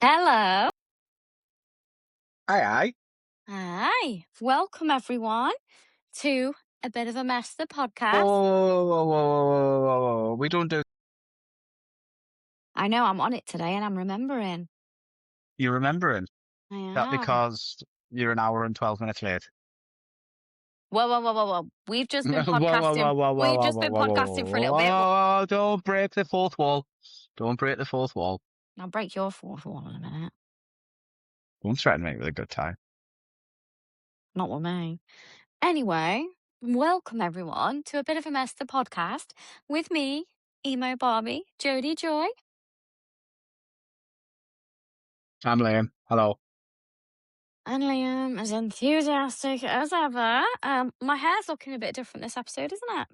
Hello. Aye, aye. Hi. Welcome, everyone, to A Bit of a Mess, the podcast. Whoa. We don't do. I know I'm on it today and I'm remembering. You're remembering I that am. because you're an hour and 12 minutes late. Whoa. We've just been Whoa. podcasting. We've just been podcasting for a little bit. Whoa, don't break the fourth wall. Don't break the fourth wall. I'll break your fourth wall in a minute. Don't threaten me with a good time. Not with me. Anyway, welcome, everyone, to A Bit of a Mess, the podcast with me, Emo Barbie, Jodie Joy. I'm Liam. Hello. And Liam as enthusiastic as ever. My hair's looking a bit different this episode, isn't it?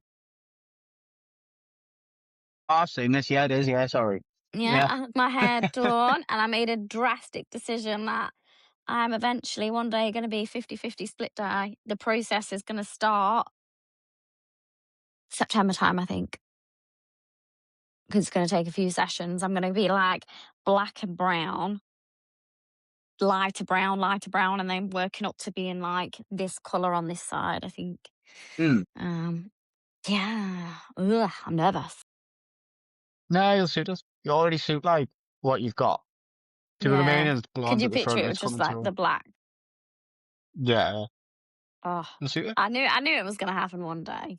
I've seen this. Yeah, it is. Yeah, sorry. Yeah, I had my hair done and I made a drastic decision that I'm eventually one day going to be 50-50 split dye. The process is going to start September time, I think. Because it's going to take a few sessions. I'm going to be like black and brown, lighter brown, and then working up to being like this colour on this side, I think. Yeah. Ugh, I'm nervous. No, you'll suit us. You already suit like what you've got. Do you know what I mean? It's Could blonde you at the picture front. it with It's just coming like through. the black? Yeah. Oh, You'll suit it. I knew it was going to happen one day.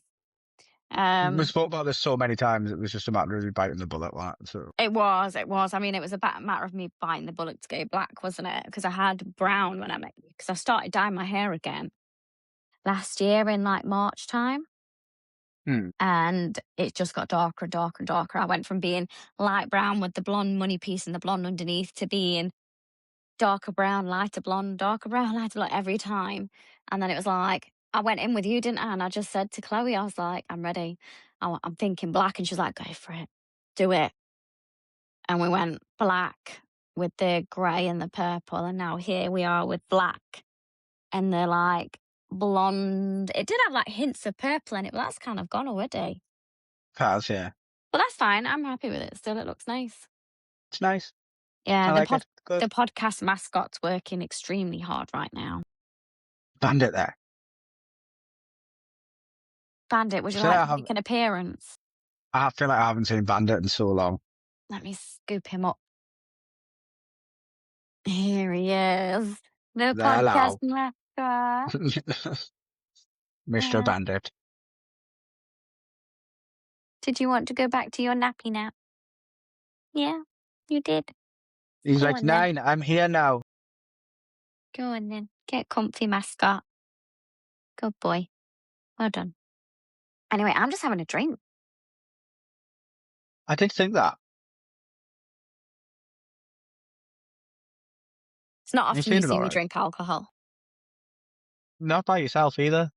We spoke about this so many times. It was just a matter of you biting the bullet. So. It was. I mean, it was a matter of me biting the bullet to go black, wasn't it? Because I had brown when I met you. Because I started dyeing my hair again last year in like March time. And it just got darker and darker and darker. I went from being light brown with the blonde money piece and the blonde underneath to being darker brown, lighter blonde, darker brown, lighter blonde every time. And then it was like, I went in with you, didn't I? And I just said to Chloe, I was like, I'm ready. I'm thinking black. And she's like, go for it. Do it. And we went black with the grey and the purple. And now here we are with black and the like blonde. It did have like hints of purple in it, but that's kind of gone already. Has, yeah. But that's fine. I'm happy with it still. It looks nice. It's nice. Yeah, I like it. Good. the podcast mascot's working extremely hard right now. Bandit there. Bandit, would you like to make an appearance? I feel like I haven't seen Bandit in so long. Let me scoop him up. Here he is. The podcast mascot. Mr. Bandit. Did you want to go back to your nappy nap? Yeah, you did. He's like, 9, I'm here now. Go on then. Get comfy, mascot. Good boy. Well done. Anyway, I'm just having a drink. I did think that. It's not often you see me drink alcohol. Not by yourself either.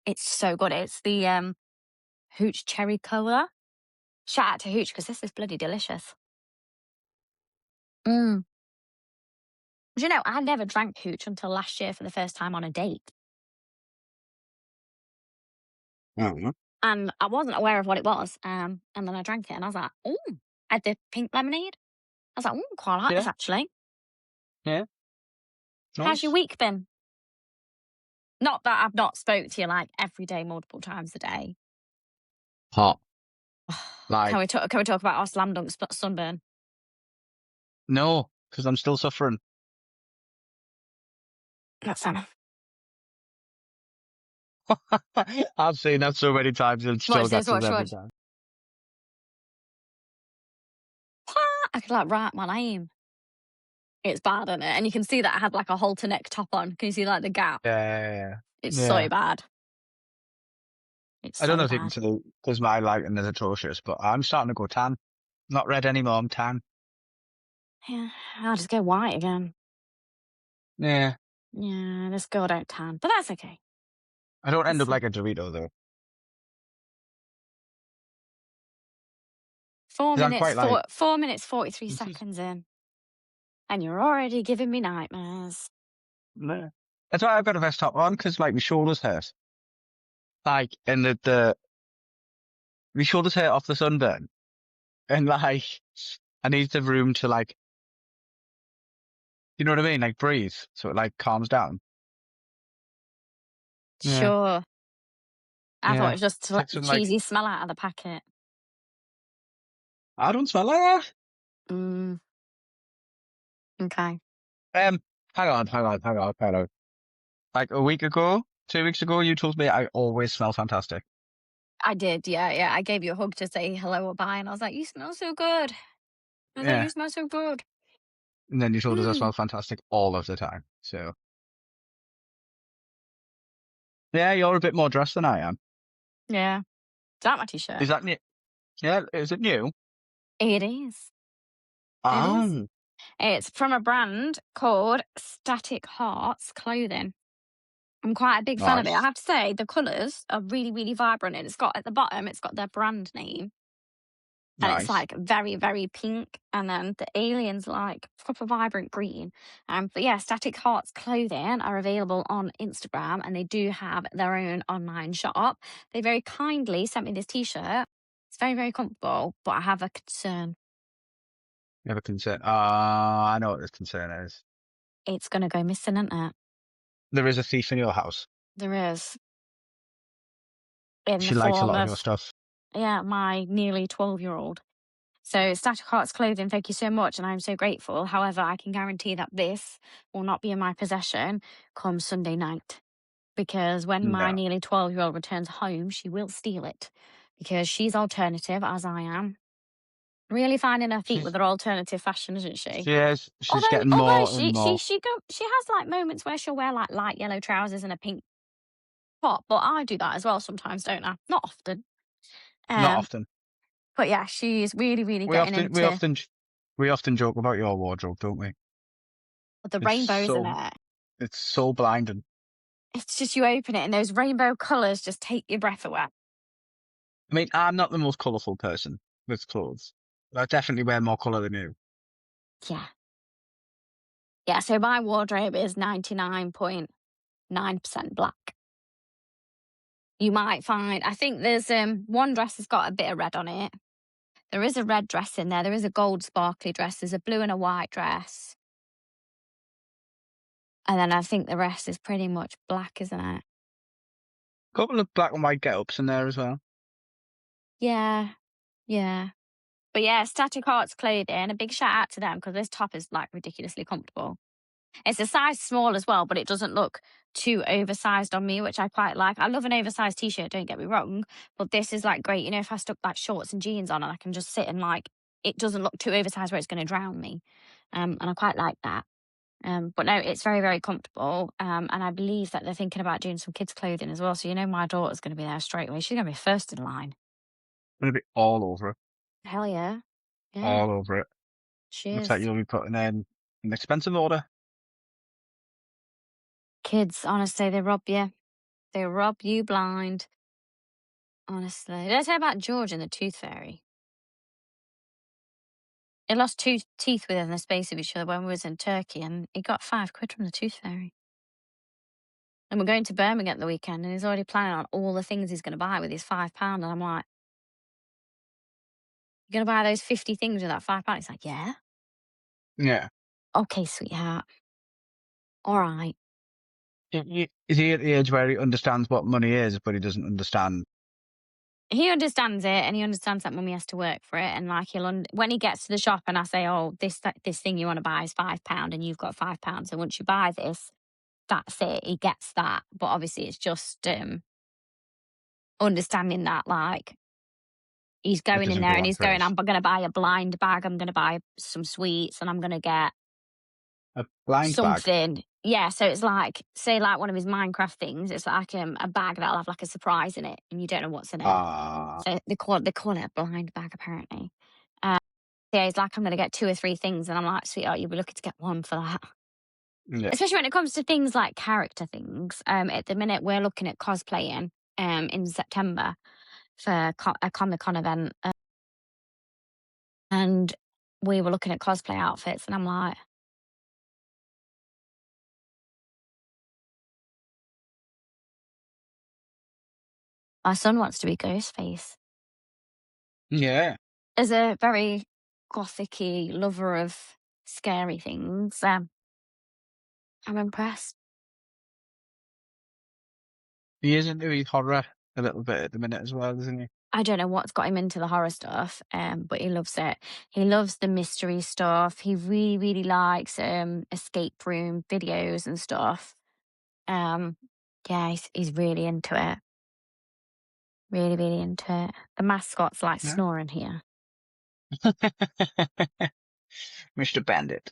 It's so good. It's the Hooch Cherry Cola. Shout out to Hooch because this is bloody delicious. Do you know, I never drank Hooch until last year for the first time on a date. And I wasn't aware of what it was. And then I drank it and I was like, oh, I had the pink lemonade. I was like, quite like this actually. Yeah. Nice. How's your week been? Not that I've not spoke to you like every day, multiple times a day. Hot. Like, can we talk about our SLAMDUNK sunburn? No, because I'm still suffering. That's enough. I've seen that so many times and still gets us every time. I could like write my name. It's bad, isn't it? And you can see that I had like a halter neck top on. Can you see like the gap? Yeah. It's so bad. I don't know if you can see because my lighting is atrocious, but I'm starting to go tan. Not red anymore, I'm tan. Yeah, I'll just go white again. Yeah. Yeah, just go out tan. But that's okay. I don't end up like a Dorito though. 4 minutes, 43 seconds in. And you're already giving me nightmares. No. That's why I've got a vest top on, because like my shoulders hurt. Like, and my shoulders hurt off the sunburn. And like, I need the room to like, you know what I mean? Like breathe. So it like calms down. Yeah. Sure. I thought it Yeah. was just to It's let like the something like, cheesy smell out of the packet. I don't smell like Mm, okay. that. Hang on. Like a week ago, 2 weeks ago, you told me I always smell fantastic. I did, yeah, yeah. I gave you a hug to say hello or bye, and I was like, "You smell so good." I was like, Yeah. "You smell so good." And then you told us I smell fantastic all of the time. So yeah, you're a bit more dressed than I am. Yeah. Is that my t-shirt? Is that new? Yeah. Is it new? It is. It is. Oh, It's from a brand called Static Hearts Clothing. I'm quite a big fan of it. I nice. have to say, the colours are really, really vibrant, and it's got at the bottom, it's got their brand name, and it's Nice. like very, very pink, and then the alien's like proper vibrant green. But yeah, Static Hearts Clothing are available on Instagram, and they do have their own online shop. They very kindly sent me this t-shirt. It's very, very comfortable, but I have a concern. You have a concern. I know what this concern is. It's gonna go missing, isn't it? There is a thief in your house. There is, in the She likes a form lot of your of, stuff. yeah, my nearly 12-year-old. So, Static Hearts Clothing, thank you so much, and I'm so grateful. However, I can guarantee that this will not be in my possession come Sunday night, because when my No. nearly 12-year-old returns home, she will steal it, because she's alternative, as I am. Really finding her feet with She's her alternative fashion, isn't she? she is. She's Although, getting although more she and she more. she go she has like moments where she'll wear like light yellow trousers and a pink top, but I do that as well sometimes, don't I? Not often. Not Um, often. but yeah, she's really, really We getting often we into often we often joke about your wardrobe, don't we? the It's rainbows in so it. it's so blinding. It's just you open it and those rainbow colours just take your breath away. I mean, I'm not the most colourful person with clothes. But I definitely wear more colour than you. Yeah. Yeah, so my wardrobe is 99.9% black. You might find, I think there's one dress has got a bit of red on it. There is a red dress in there. There is a gold sparkly dress. There's a blue and a white dress. And then I think the rest is pretty much black, isn't it? Couple of black and white get-ups in there as well. Yeah. Yeah. But yeah, Static Arts Clothing, a big shout out to them because this top is like ridiculously comfortable. It's a size small as well, but it doesn't look too oversized on me, which I quite like. I love an oversized t-shirt, don't get me wrong, but this is like great. You know, if I stuck like shorts and jeans on and I can just sit and like, it doesn't look too oversized where it's going to drown me. And I quite like that. But no, it's very, very comfortable. And I believe that they're thinking about doing some kids' clothing as well. So, you know, my daughter's going to be there straight away. She's going to be first in line. Gonna be all over it. Hell yeah. Yeah, All over it. she Looks like is. you'll be putting in an expensive order. Kids, honestly, they rob you. They rob you blind. Honestly. Did I tell you about George and the Tooth Fairy? He lost two teeth within the space of each other when we was in Turkey, and he got £5 from the Tooth Fairy. And we're going to Birmingham at the weekend, and he's already planning on all the things he's going to buy with his £5. And I'm like, "You're going to buy those 50 things with that £5?" He's like, "Yeah." Yeah. Okay, sweetheart. All right. Is he at the age where he understands what money is, but he doesn't understand? He understands it, and he understands that mummy has to work for it. And like when he gets to the shop, and I say, "Oh, this thing you want to buy is £5, and you've got £5. So once you buy this, that's it." He gets that, but obviously it's just understanding that like he's It going in doesn't there go and on he's going, first. "I'm going to buy a blind bag. I'm going to buy some sweets, and I'm going to get A blind bag. something." Yeah, so it's like, say, like one of his Minecraft things. It's like a bag that'll have like a surprise in it, and you don't know what's in it. Ah, So they call it a blind bag apparently. Uh, yeah, he's like, "I'm going to get 2 or 3 things," and I'm like, "Sweetheart, you'll be lucky to get one for that." yeah. Especially when it comes to things like character things. At the minute, we're looking at cosplaying in September for a Comic Con event, and we were looking at cosplay outfits, and I'm like, my son wants to be Ghostface. Yeah. As a very gothic-y lover of scary things, I'm impressed. He is into his horror a little bit at the minute as well, isn't he? I don't know what's got him into the horror stuff, but he loves it. He loves the mystery stuff. He really, really likes escape room videos and stuff. Um, yeah, he's really into it. Really, really into it. The mascot's like Yeah. snoring here. Mr. Bandit.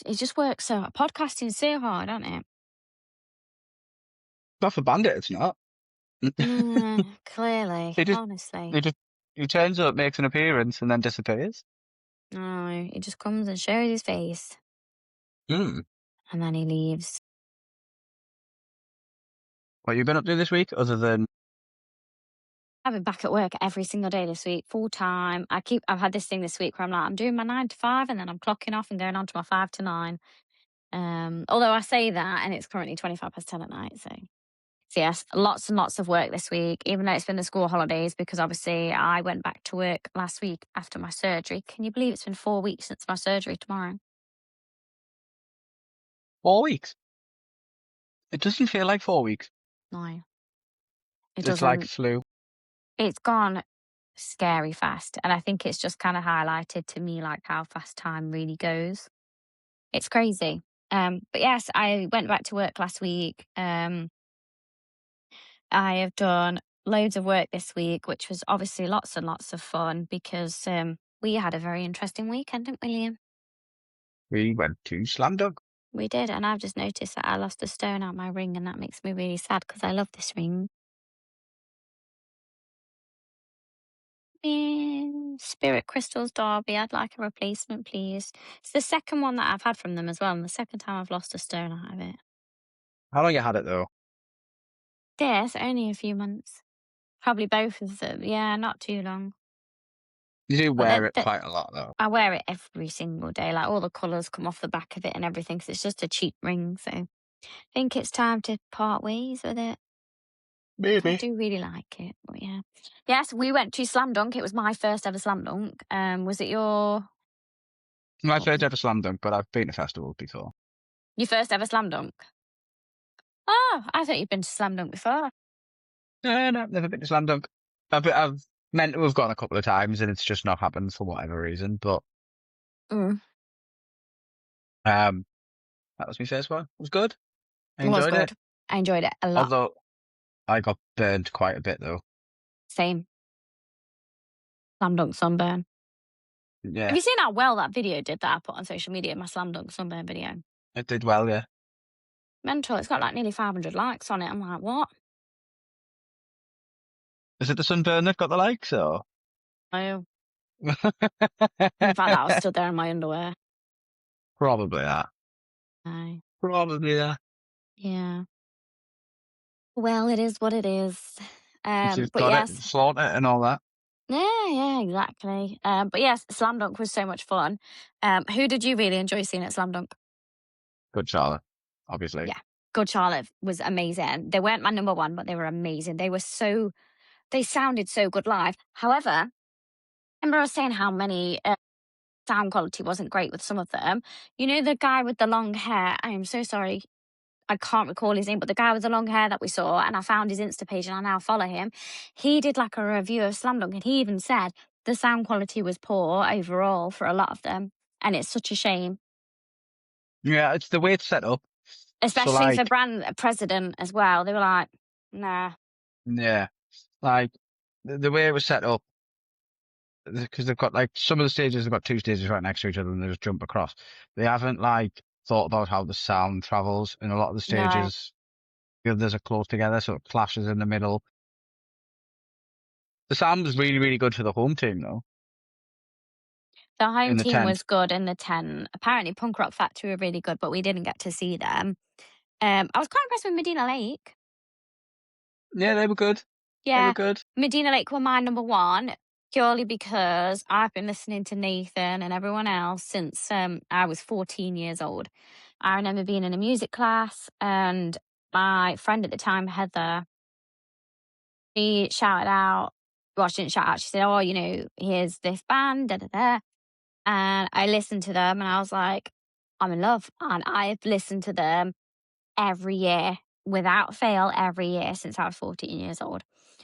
He just works so podcasting's so hard, isn't it? Not for Bandit, it's not. Clearly, He just, honestly. he just, he turns up, makes an appearance, and then disappears. No, he just comes and shows his face Hmm. and then he leaves. What you been up to this week, other than I've been back at work every single day this week, full time. I've had this thing this week where I'm like, I'm doing my 9 to 5 and then I'm clocking off and going on to my 5 to 9. Although I say that and it's currently 25 past 10 at night. So yes, lots and lots of work this week, even though it's been the school holidays, because obviously I went back to work last week after my surgery. Can you believe it's been 4 weeks since my surgery tomorrow? 4 weeks? It doesn't feel like 4 weeks. No, it It's like doesn't. flu. It's gone scary fast. And I think it's just kind of highlighted to me like how fast time really goes. It's crazy. But yes, I went back to work last week. I have done loads of work this week, which was obviously lots and lots of fun because we had a very interesting weekend, didn't we, Liam? We went to SLAMDUNK. We did, and I've just noticed that I lost a stone out my ring, and that makes me really sad because I love this ring. Spirit Crystals Derby, I'd like a replacement, please. It's the second one that I've had from them as well, and the second time I've lost a stone out of it. How long you had it though? Yes, only a few months. Probably both of them. Yeah, not too long. You do But wear it quite a lot though. I wear it every single day. Like all the colours come off the back of it and everything because it's just a cheap ring. So I think it's time to part ways with it. I Maybe. do really like it. But yeah. Yes, we went to Slam Dunk. It was my first ever Slam Dunk. Was it My first ever SLAMDUNK, but I've been to festivals before. your first ever Slam Dunk? Oh, I thought you'd been to Slam Dunk before. No, I've never been to SLAMDUNK. I've meant to have gone a couple of times and it's just not happened for whatever reason. But Mm, that was my first one. It was good. I it was enjoyed it. good. I enjoyed it a lot. Although I got burned quite a bit though. Same. Slam Dunk sunburn. Have Yeah, you seen how well that video did that I put on social media, my Slam Dunk sunburn video? it did well, yeah. Mental. It's got like nearly 500 likes on it. I'm like, what? Is it the sunburn that got the likes or? Oh. In fact, I was stood there in my underwear. Probably that. Aye. Probably that. Yeah. Well, it is what it is. If you've But got it, yes. flaunt it and all that. Yeah, exactly. But yes, Slam Dunk was so much fun. Who did you really enjoy seeing at Slam Dunk? Good Charlotte, obviously. Yeah. Good Charlotte was amazing. They weren't my number one, but they were amazing. They sounded so good live. However, remember I was saying how many sound quality wasn't great with some of them. You know, the guy with the long hair, I am so sorry. I can't recall his name, but the guy with the long hair that we saw, and I found his Insta page and I now follow him. He did like a review of Slam Dunk and he even said the sound quality was poor overall for a lot of them. And it's such a shame, Yeah, it's the way it's set up. So especially for like, brand president as well. They were like, nah, yeah, like the way it was set up, because they've got like some of the stages, they've got two stages right next to each other and they just jump across. They haven't like thought about how the sound travels in a lot of the no. stages. The others are close together, so it clashes in the middle. The sound was really, really good for the home team though, The in home the team tent. was good in the 10. Apparently, Punk Rock Factory were really good, but we didn't get to see them. I was quite impressed with Medina Lake. Yeah, they were good. They were Yeah, good. Medina Lake were my number one purely because I've been listening to Nathan and everyone else since I was 14 years old. I remember being in a music class and my friend at the time, Heather, she shouted out, well, she didn't shout out, she said, oh, you know, here's this band, da da da. and I listened to them, and I was like, I'm in love. And I've listened to them every year, without fail, every year since I was 14 years old.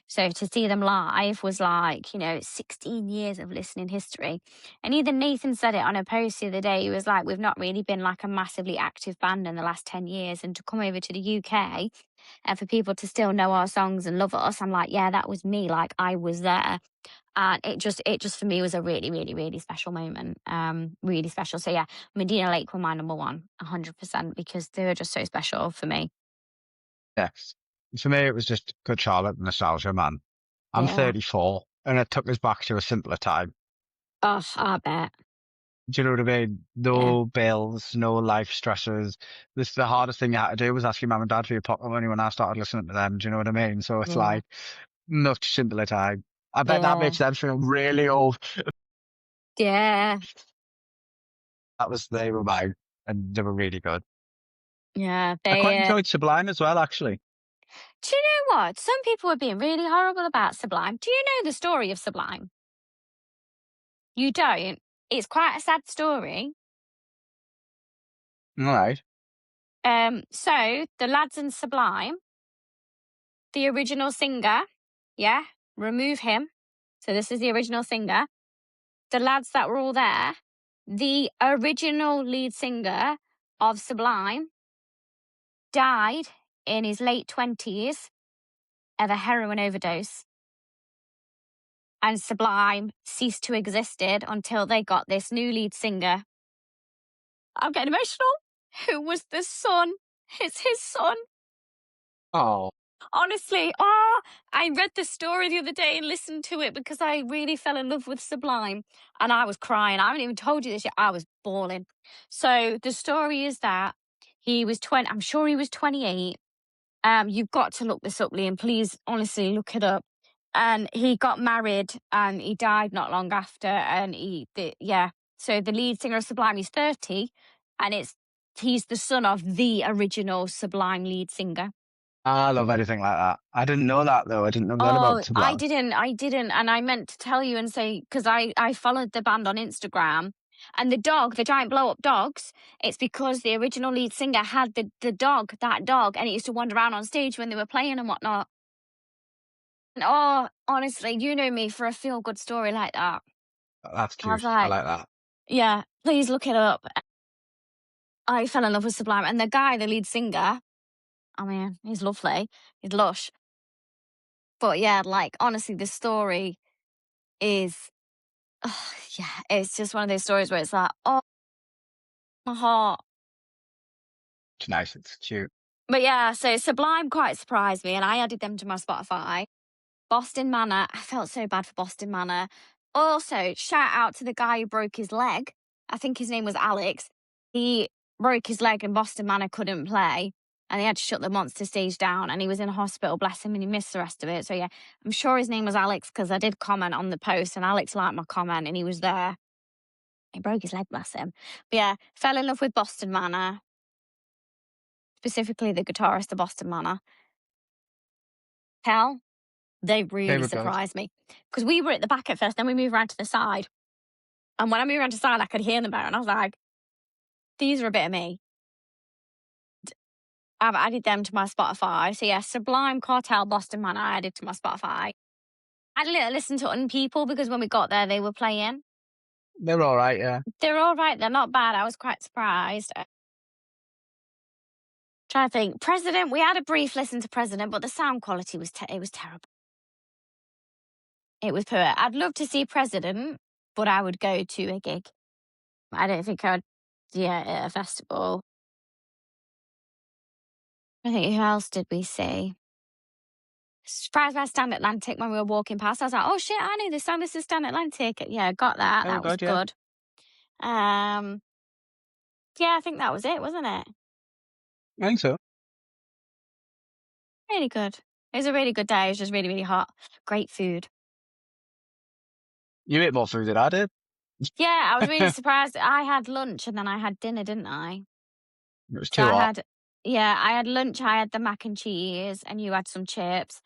So to see them live was like, 16 years of listening history. And even Nathan said it on a post the other day. He was like, we've not really been like a massively active band in the last 10 years. And to come over to the UK and for people to still know our songs and love us, I'm like, yeah, that was me. Like I was there. And it just for me was a really, really, really special moment. Really special. So yeah, Medina Lake were my number one, 100%, because they were just so special for me. Yes. For me, it was just Good Charlotte and nostalgia, man. I'm Yeah. 34, and it took us back to a simpler time. Oh, I bet. Do you know what I mean? Yeah. No bills, no life stressors. This the hardest thing you had to do was ask your mum and dad for your pocket money when I started listening to them. Do you know what I mean? So it's Yeah. like much simpler time. I bet that Yeah. makes them feel really old. Yeah. They were mine, and they were really good. Yeah. I quite They enjoyed Sublime as well, actually. do you know what? Some people were being really horrible about Sublime. Do you know the story of Sublime? You don't? It's quite a sad story. All right. So the lads in Sublime, the original singer, yeah, remove him. So this is the original singer. The lads that were all there, the original lead singer of Sublime died in his late 20s of a heroin overdose. And Sublime ceased to existed until they got this new lead singer. I'm getting emotional. Who was the son? It's his son. Oh, Honestly, I read the story the other day and listened to it because I really fell in love with Sublime and I was crying. I haven't even told you this yet. I was bawling. So the story is that he was 20, I'm sure he was 28. You've got to look this up, Liam. Please, honestly, look it up. And he got married and he died not long after. And yeah. So the lead singer of Sublime, he's 30 and he's the son of the original Sublime lead singer. I love anything like that. I didn't know that though. I didn't know that Oh, about Sublime. I didn't, and I meant to tell you and say because I followed the band on Instagram, and the giant blow up dogs. It's because the original lead singer had that dog, and it used to wander around on stage when they were playing and whatnot. And honestly, you know me for a feel good story like that. That's I was cute. I like, like that. yeah, please look it up. I fell in love with Sublime, and the guy, the lead singer, I mean, he's lovely, he's lush, but yeah, like honestly, this story is yeah, it's just one of those stories where it's like, oh, my heart. It's nice. It's cute. But yeah, so Sublime quite surprised me, and I added them to my Spotify. Boston Manor, I felt so bad for Boston Manor. Also, shout out to the guy who broke his leg. I think his name was Alex. He broke his leg, and Boston Manor couldn't play, and they had to shut the monster stage down, and he was in hospital, bless him, and he missed the rest of it. So yeah, I'm sure his name was Alex because I did comment on the post, and Alex liked my comment, and he was there. He broke his leg, bless him. But yeah, fell in love with Boston Manor, specifically the guitarist of Boston Manor. Hell, they They really were good. surprised me because we were at the back at first, then we moved around to the side. And when I moved around to the side, I could hear them better. And I was like, these are a bit of me. I've added them to my Spotify. So yeah, Sublime, Cartel, Boston Manor, I added to my Spotify. I had a little listen to Unpeople because when we got there, they were playing. They were all right. Yeah. They're all right. They're not bad. I was quite surprised. Trying to think. President, we had a brief listen to President, but the sound quality was it was terrible. It was poor. I'd love to see President, but I would go to a gig. I don't think I would, yeah, at a festival. I think who else did we see? Surprised by Stand Atlantic when we were walking past. I was like, oh shit, I knew this song. This is Stand Atlantic. Yeah, got that. They were That was good. Yeah. good. Um, yeah, I think that was it, wasn't it? I think so. Really good. It was a really good day. It was just really, really hot. Great food. You ate more food than I did. Yeah, I was really It surprised. I had lunch and then I had dinner, didn't I? was So too hot. I had lunch, I had the mac and cheese, and you had some chips.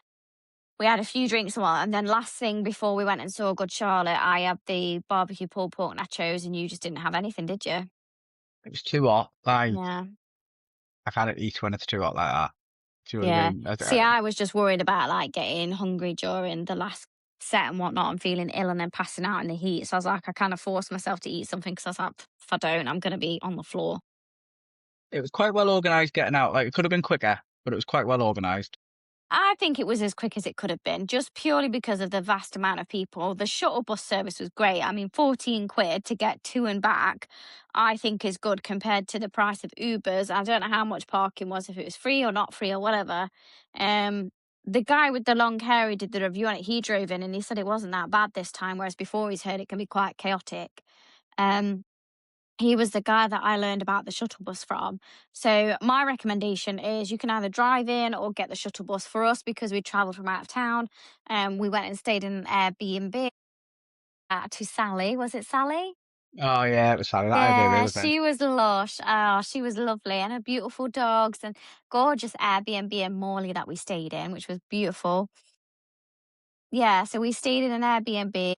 we had a few drinks and then last thing before we went and saw Good Charlotte, I had the barbecue pulled pork nachos, and you just didn't have anything, did you? It was too hot. Like, Yeah. I can't eat when it's too hot like that. Do you know what I Yeah. mean? See, I was just worried about like getting hungry during the last set and whatnot and feeling ill and then passing out in the heat. So I was like, I kind of forced myself to eat something because I was like, if I don't, I'm going to be on the floor. It was quite well organised getting out. Like, it could have been quicker, but it was quite well organised. I think it was as quick as it could have been, just purely because of the vast amount of people. The shuttle bus service was great. I mean, 14 quid to get to and back, I think is good compared to the price of Ubers. I don't know how much parking was, if it was free or not free or whatever. Um, the guy with the long hair who did the review on it, he drove in and he said it wasn't that bad this time, whereas before he's heard it can be quite chaotic. Um, he was the guy that I learned about the shuttle bus from. So my recommendation is you can either drive in or get the shuttle bus. For us, because we travelled from out of town, we went and stayed in an Airbnb to Sally. Was it Sally? Oh yeah, it was Saturday. That Airbnb Yeah, was then. she was lush. Oh, she was lovely, and her beautiful dogs and gorgeous Airbnb in Morley that we stayed in, which was beautiful. Yeah, so we stayed in an Airbnb,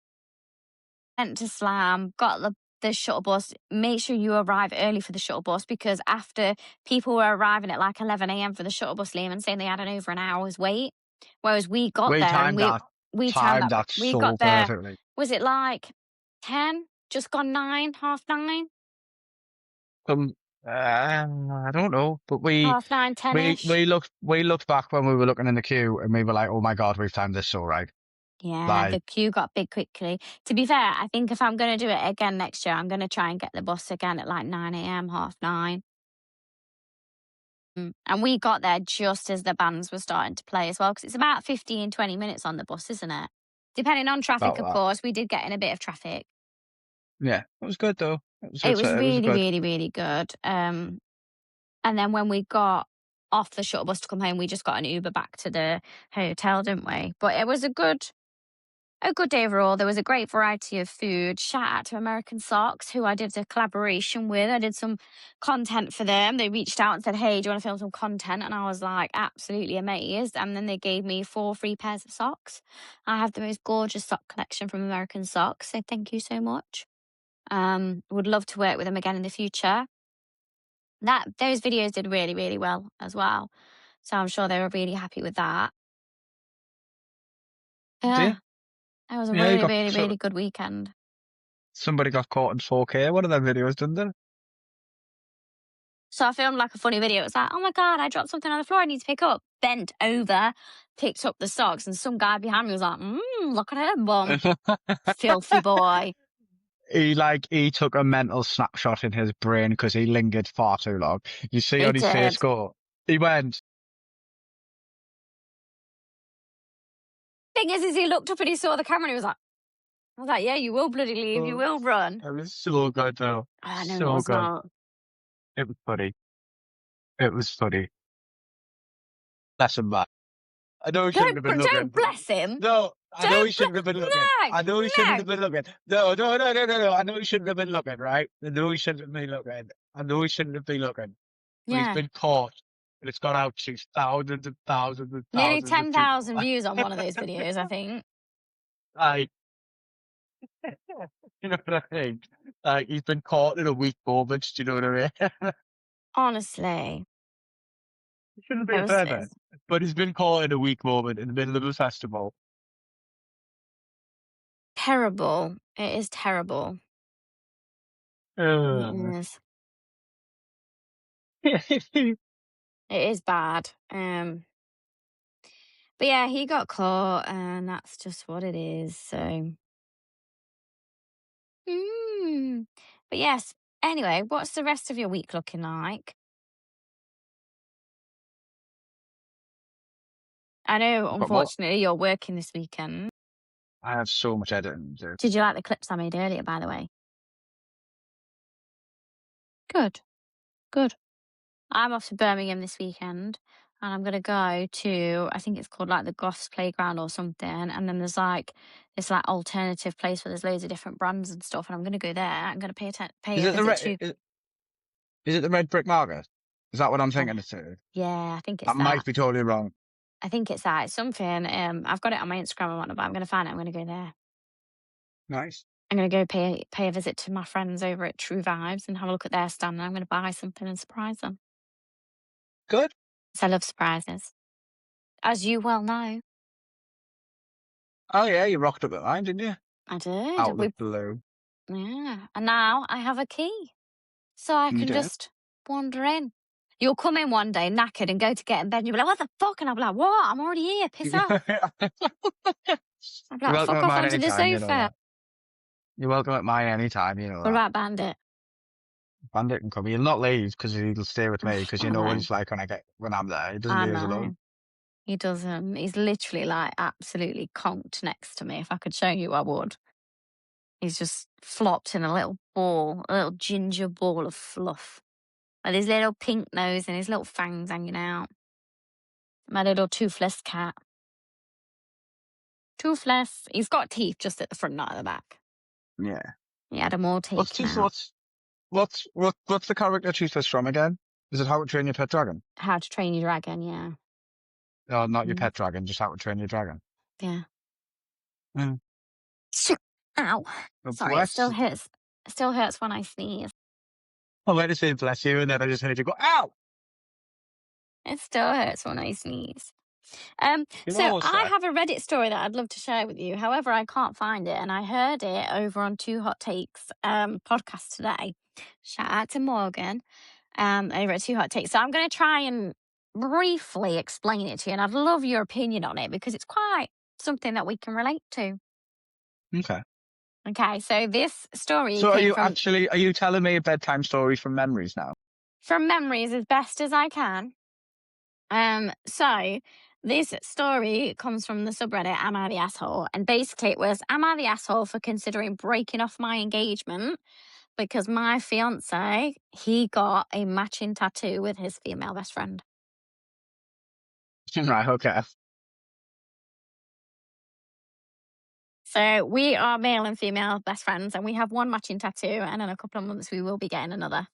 went to Slam, got the shuttle bus. Make sure you arrive early for the shuttle bus, because after people were arriving at like 11 a.m. for the shuttle bus, Lehman saying they had an over an hour's wait, whereas we got We there and timed that. we timed Timed that that we so got there. perfectly. Was it like 10? Just gone 9, half 9, Um, I don't know, but half 9, 10ish. we looked back when we were looking in the queue and we were like, oh my god, we've timed this so right. Yeah, Like, the queue got big quickly. To be fair, I think if I'm going to do it again next year, I'm going to try and get the bus again at like 9 a.m., half 9. And we got there just as the bands were starting to play as well, because it's about 15, 20 minutes on the bus, isn't it? Depending on traffic, about of that. course. We did get in a bit of traffic. Yeah, it was good though. It was It was really, good. really, really good. And then when we got off the shuttle bus to come home, we just got an Uber back to the hotel, didn't we? But it was a good day overall. There was a great variety of food. Shout out to American Socks, who I did a collaboration with. I did some content for them. They reached out and said, hey, do you want to film some content? And I was like, absolutely amazed. And then they gave me 4 free pairs of socks. I have the most gorgeous sock collection from American Socks. So thank you so much. Would love to work with them again in the future. Those videos did really, really well as well. So I'm sure they were really happy with that. Yeah, Yeah, it was a yeah. You really, got really, really good weekend. somebody got caught in 4K. One of them videos, didn't they? So I filmed like a funny video. It's like, oh my God, I dropped something on the floor I need to pick up. Bent over, picked up the socks, and some guy behind me was like, look at him, bum. Filthy boy. He took a mental snapshot in his brain because he lingered far too long. You see He on his face did. go, he went. Thing is he looked up and he saw the camera and he was like, I was like, yeah, you will bloody leave. You Oh, will run. it was so good though. Oh, no, it So was good. not. It was funny. It was funny. Bless him, man. I know he shouldn't have been Don't looking. bless him. No, I know he shouldn't have been looking. No, I know he shouldn't no. have been looking. No. I know he shouldn't have been looking, right? I know he shouldn't have been looking. I know he shouldn't have been looking. But he's Yeah. been caught. And it's gone out to thousands and thousands and Nearly thousands of people. 10,000 views on one of those videos, I think. Like, you know what I mean? Like, he's been caught in a weak moment, do you know what I mean? Honestly. He shouldn't It be was, forever. But he's been caught in a weak moment in the middle of a festival. terrible. It is terrible. Uh, It is. It is bad. But yeah, he got caught, and that's just what it is. So, mm. But yes. Anyway, what's the rest of your week looking like? I know, but what? unfortunately, you're working this weekend. I have so much editing to do. Did you like the clips I made earlier, by the way? Good. Good. I'm off to Birmingham this weekend, and I'm gonna go to, I think it's called like the Goths Playground or something. And then there's like this like alternative place where there's loads of different brands and stuff. And I'm gonna go there. I'm gonna pay Is a it the visit red? to. Is it the red brick market? Is that what I'm Yeah, thinking it's to? yeah, I think I it's might that. be totally wrong. I think it's that. It's something. I've got it on my Instagram and whatnot, but I'm going to find it. I'm going to go there. Nice. I'm going to go pay a visit to my friends over at True Vibes and have a look at their stand. And I'm going to buy something and surprise them. Good. So I love surprises, as you well know. Oh yeah, you rocked up at mine, didn't you? I did. Out of the blue. Yeah. And now I have a key. So I You can did. just wander in. You'll come in one day knackered and go to get in bed and you'll be like, what the fuck? And I'll be like, what? I'm already here. Piss off. I'll be You're like, welcome fuck at off mine onto the anytime, you know sofa. that. You're welcome at mine anytime, you know What that. about Bandit? Bandit can come. He'll not leave because he'll stay with me because you I know what know. he's like when I'm there. He doesn't I leave us know. alone. He doesn't. He's literally like absolutely conked next to me. If I could show you, I would. He's just flopped in a little ball, a little ginger ball of fluff. With his little pink nose and his little fangs hanging out. My little toothless cat. Toothless. He's got teeth just at the front, not at the back. Yeah. He had them all taken out. What's the character Toothless from again? Is it How to Train Your Pet Dragon? How to Train Your Dragon, yeah. No, not your pet dragon, just How to Train Your Dragon. Yeah. Mm. Ow. Oh, Sorry, it still hurts. It still hurts when I sneeze. I went to say bless you, and then I just heard you go, ow! It still hurts when I sneeze. You're So almost I there. have a Reddit story that I'd love to share with you. However, I can't find it, and I heard it over on Two Hot Takes podcast today. Shout out to Morgan over at Two Hot Takes. So I'm going to try and briefly explain it to you, and I'd love your opinion on it because it's quite something that we can relate to. Okay. Okay, so this story So came are you telling me a bedtime story from memories now? from memories as best as I can. So this story comes from the subreddit Am I the Asshole? And basically it was, am I the asshole for considering breaking off my engagement because my fiance, he got a matching tattoo with his female best friend. Right, okay. So we are male and female best friends and we have one matching tattoo and in a couple of months we will be getting another.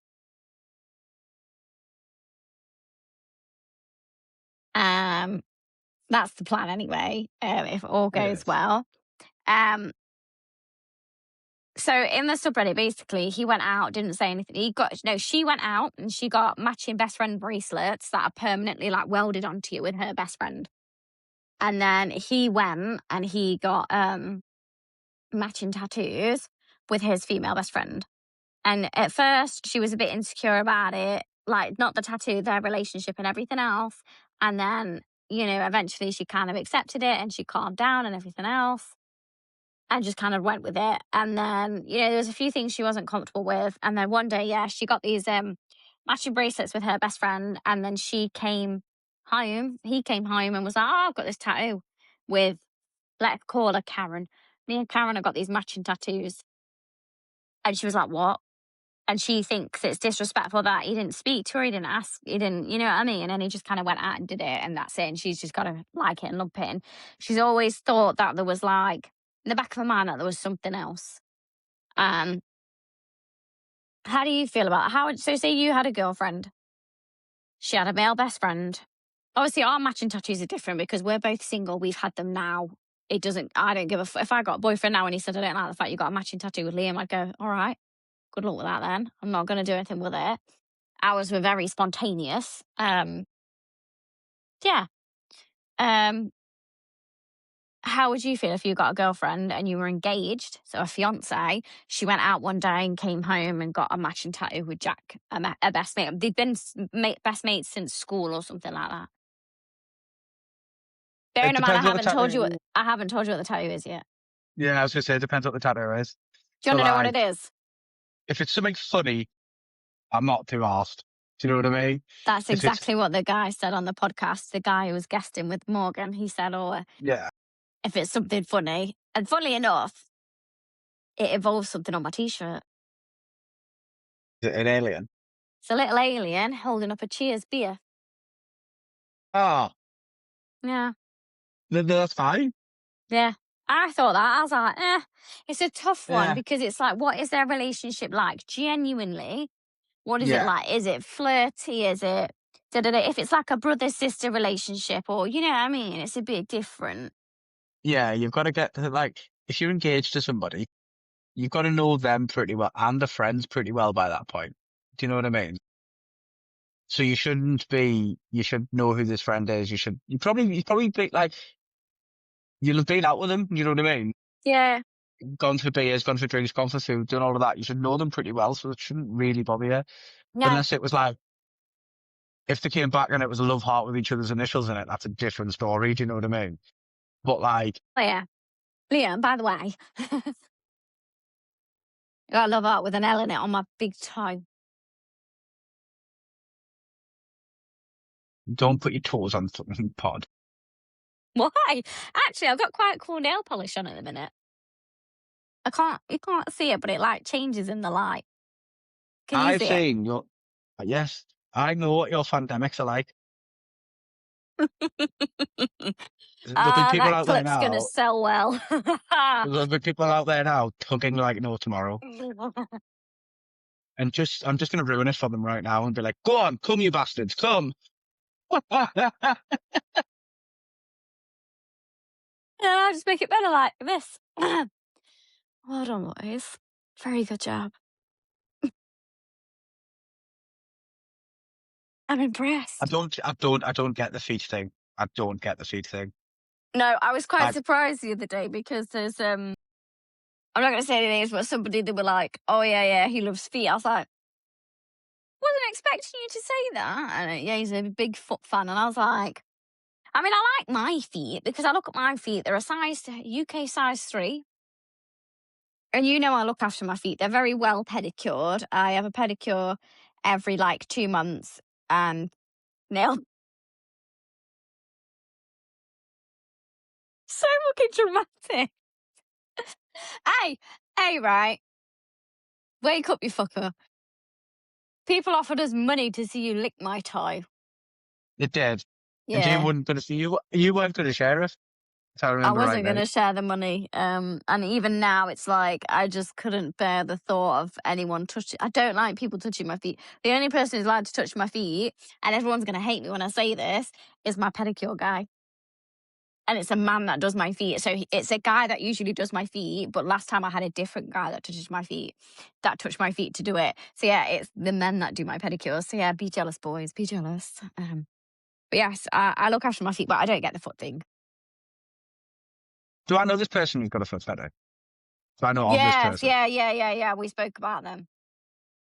That's the plan anyway, if all goes well. So in the subreddit, basically, he went out, didn't say anything. She went out and she got matching best friend bracelets that are permanently like welded onto you with her best friend. And then he went and he got matching tattoos with his female best friend. And at first she was a bit insecure about it, like not the tattoo, their relationship and everything else. And then, eventually she kind of accepted it and she calmed down and everything else. And just kind of went with it. And then, there was a few things she wasn't comfortable with. And then one day, she got these matching bracelets with her best friend. And then he came home and was like, oh, I've got this tattoo with, let's call her Karen. Me and Karen have got these matching tattoos. And she was like, what? And she thinks it's disrespectful that he didn't speak to her, he didn't ask, he didn't, you know what I mean? And then he just kind of went out and did it. And that's it. And she's just got to like it and love it. And she's always thought that there was like, in the back of her mind that there was something else. How do you feel about it? So say you had a girlfriend. She had a male best friend. Obviously, our matching tattoos are different because we're both single. We've had them now. I don't give a if I got a boyfriend now and he said, I don't like the fact you got a matching tattoo with Liam, I'd go, all right, good luck with that then. I'm not going to do anything with it. Ours were very spontaneous. Yeah. How would you feel if you got a girlfriend and you were engaged, so a fiance, she went out one day and came home and got a matching tattoo with Jack, a best mate. They've been best mates since school or something like that. Bearing in mind, I haven't told you what the tattoo is yet. Yeah, I was going to say, it depends what the tattoo is. Do you want to know what it is? If it's something funny, I'm not too arsed. Do you know what I mean? That's exactly what the guy said on the podcast. The guy who was guesting with Morgan, he said, yeah. If it's something funny, and funnily enough, it involves something on my t-shirt. Is it an alien? It's a little alien holding up a Cheers beer. Oh. Yeah. That's fine. Yeah. I thought that. I was like, it's a tough one because it's like, what is their relationship like? Genuinely, what is it like? Is it flirty? Is it If it's like a brother-sister relationship or, you know what I mean? It's a bit different. Yeah, you've got to get to, like, if you're engaged to somebody, you've got to know them pretty well and the friends pretty well by that point. Do you know what I mean? So you should know who this friend is. You probably be like, you'll have been out with them. You know what I mean? Yeah. Gone for beers, gone for drinks, gone for food, done all of that. You should know them pretty well. So it shouldn't really bother you. No. Unless it was like, if they came back and it was a love heart with each other's initials in it, that's a different story. Do you know what I mean? But like, Oh, yeah. Liam, by the way, I got love art with an L in it on my big toe. don't put your toes on the pod. Why? Actually, I've got quite cool nail polish on at the minute. You can't see it, but it like changes in the light. Can you I've see it? seen your, yes, I know what your pandemics are like. There'll be Ah, people that out there clip's gonna now. sell well. There'll be people out there now tugging like no tomorrow. And I'm just going to ruin it for them right now and be like, go on, come you bastards, come. Yeah, I'll just make it better like this. Well done, boys. Very good job. I'm impressed. I don't get the feet thing. I don't get the feet thing. No, I was quite I, surprised the other day because there's I'm not gonna say any names, but somebody they were like, "Oh yeah, he loves feet." I was like, wasn't expecting you to say that. And yeah, he's a big foot fan, and I was like, I mean, I like my feet because I look at my feet; they're a size UK size 3, and you know I look after my feet. They're very well pedicured. I have a pedicure every like 2 months, and nail so fucking dramatic. Hey, right. Wake up, you fucker. People offered us money to see you lick my toe. it did. And Yeah. you weren't going to share it, if I I remember wasn't going rightly. to share the money. And even now, it's like I just couldn't bear the thought of anyone touching. I don't like people touching my feet. The only person who's allowed to touch my feet, and everyone's going to hate me when I say this, is my pedicure guy. And it's a man that does my feet. So it's a guy that usually does my feet. But last time I had a different guy that touched my feet to do it. So yeah, it's the men that do my pedicures. So yeah, be jealous, boys. Be jealous. But yes, I look after my feet, but I don't get the foot thing. Do I know this person who's got a foot fetish? Do I know of this Yes, person? yeah. We spoke about them.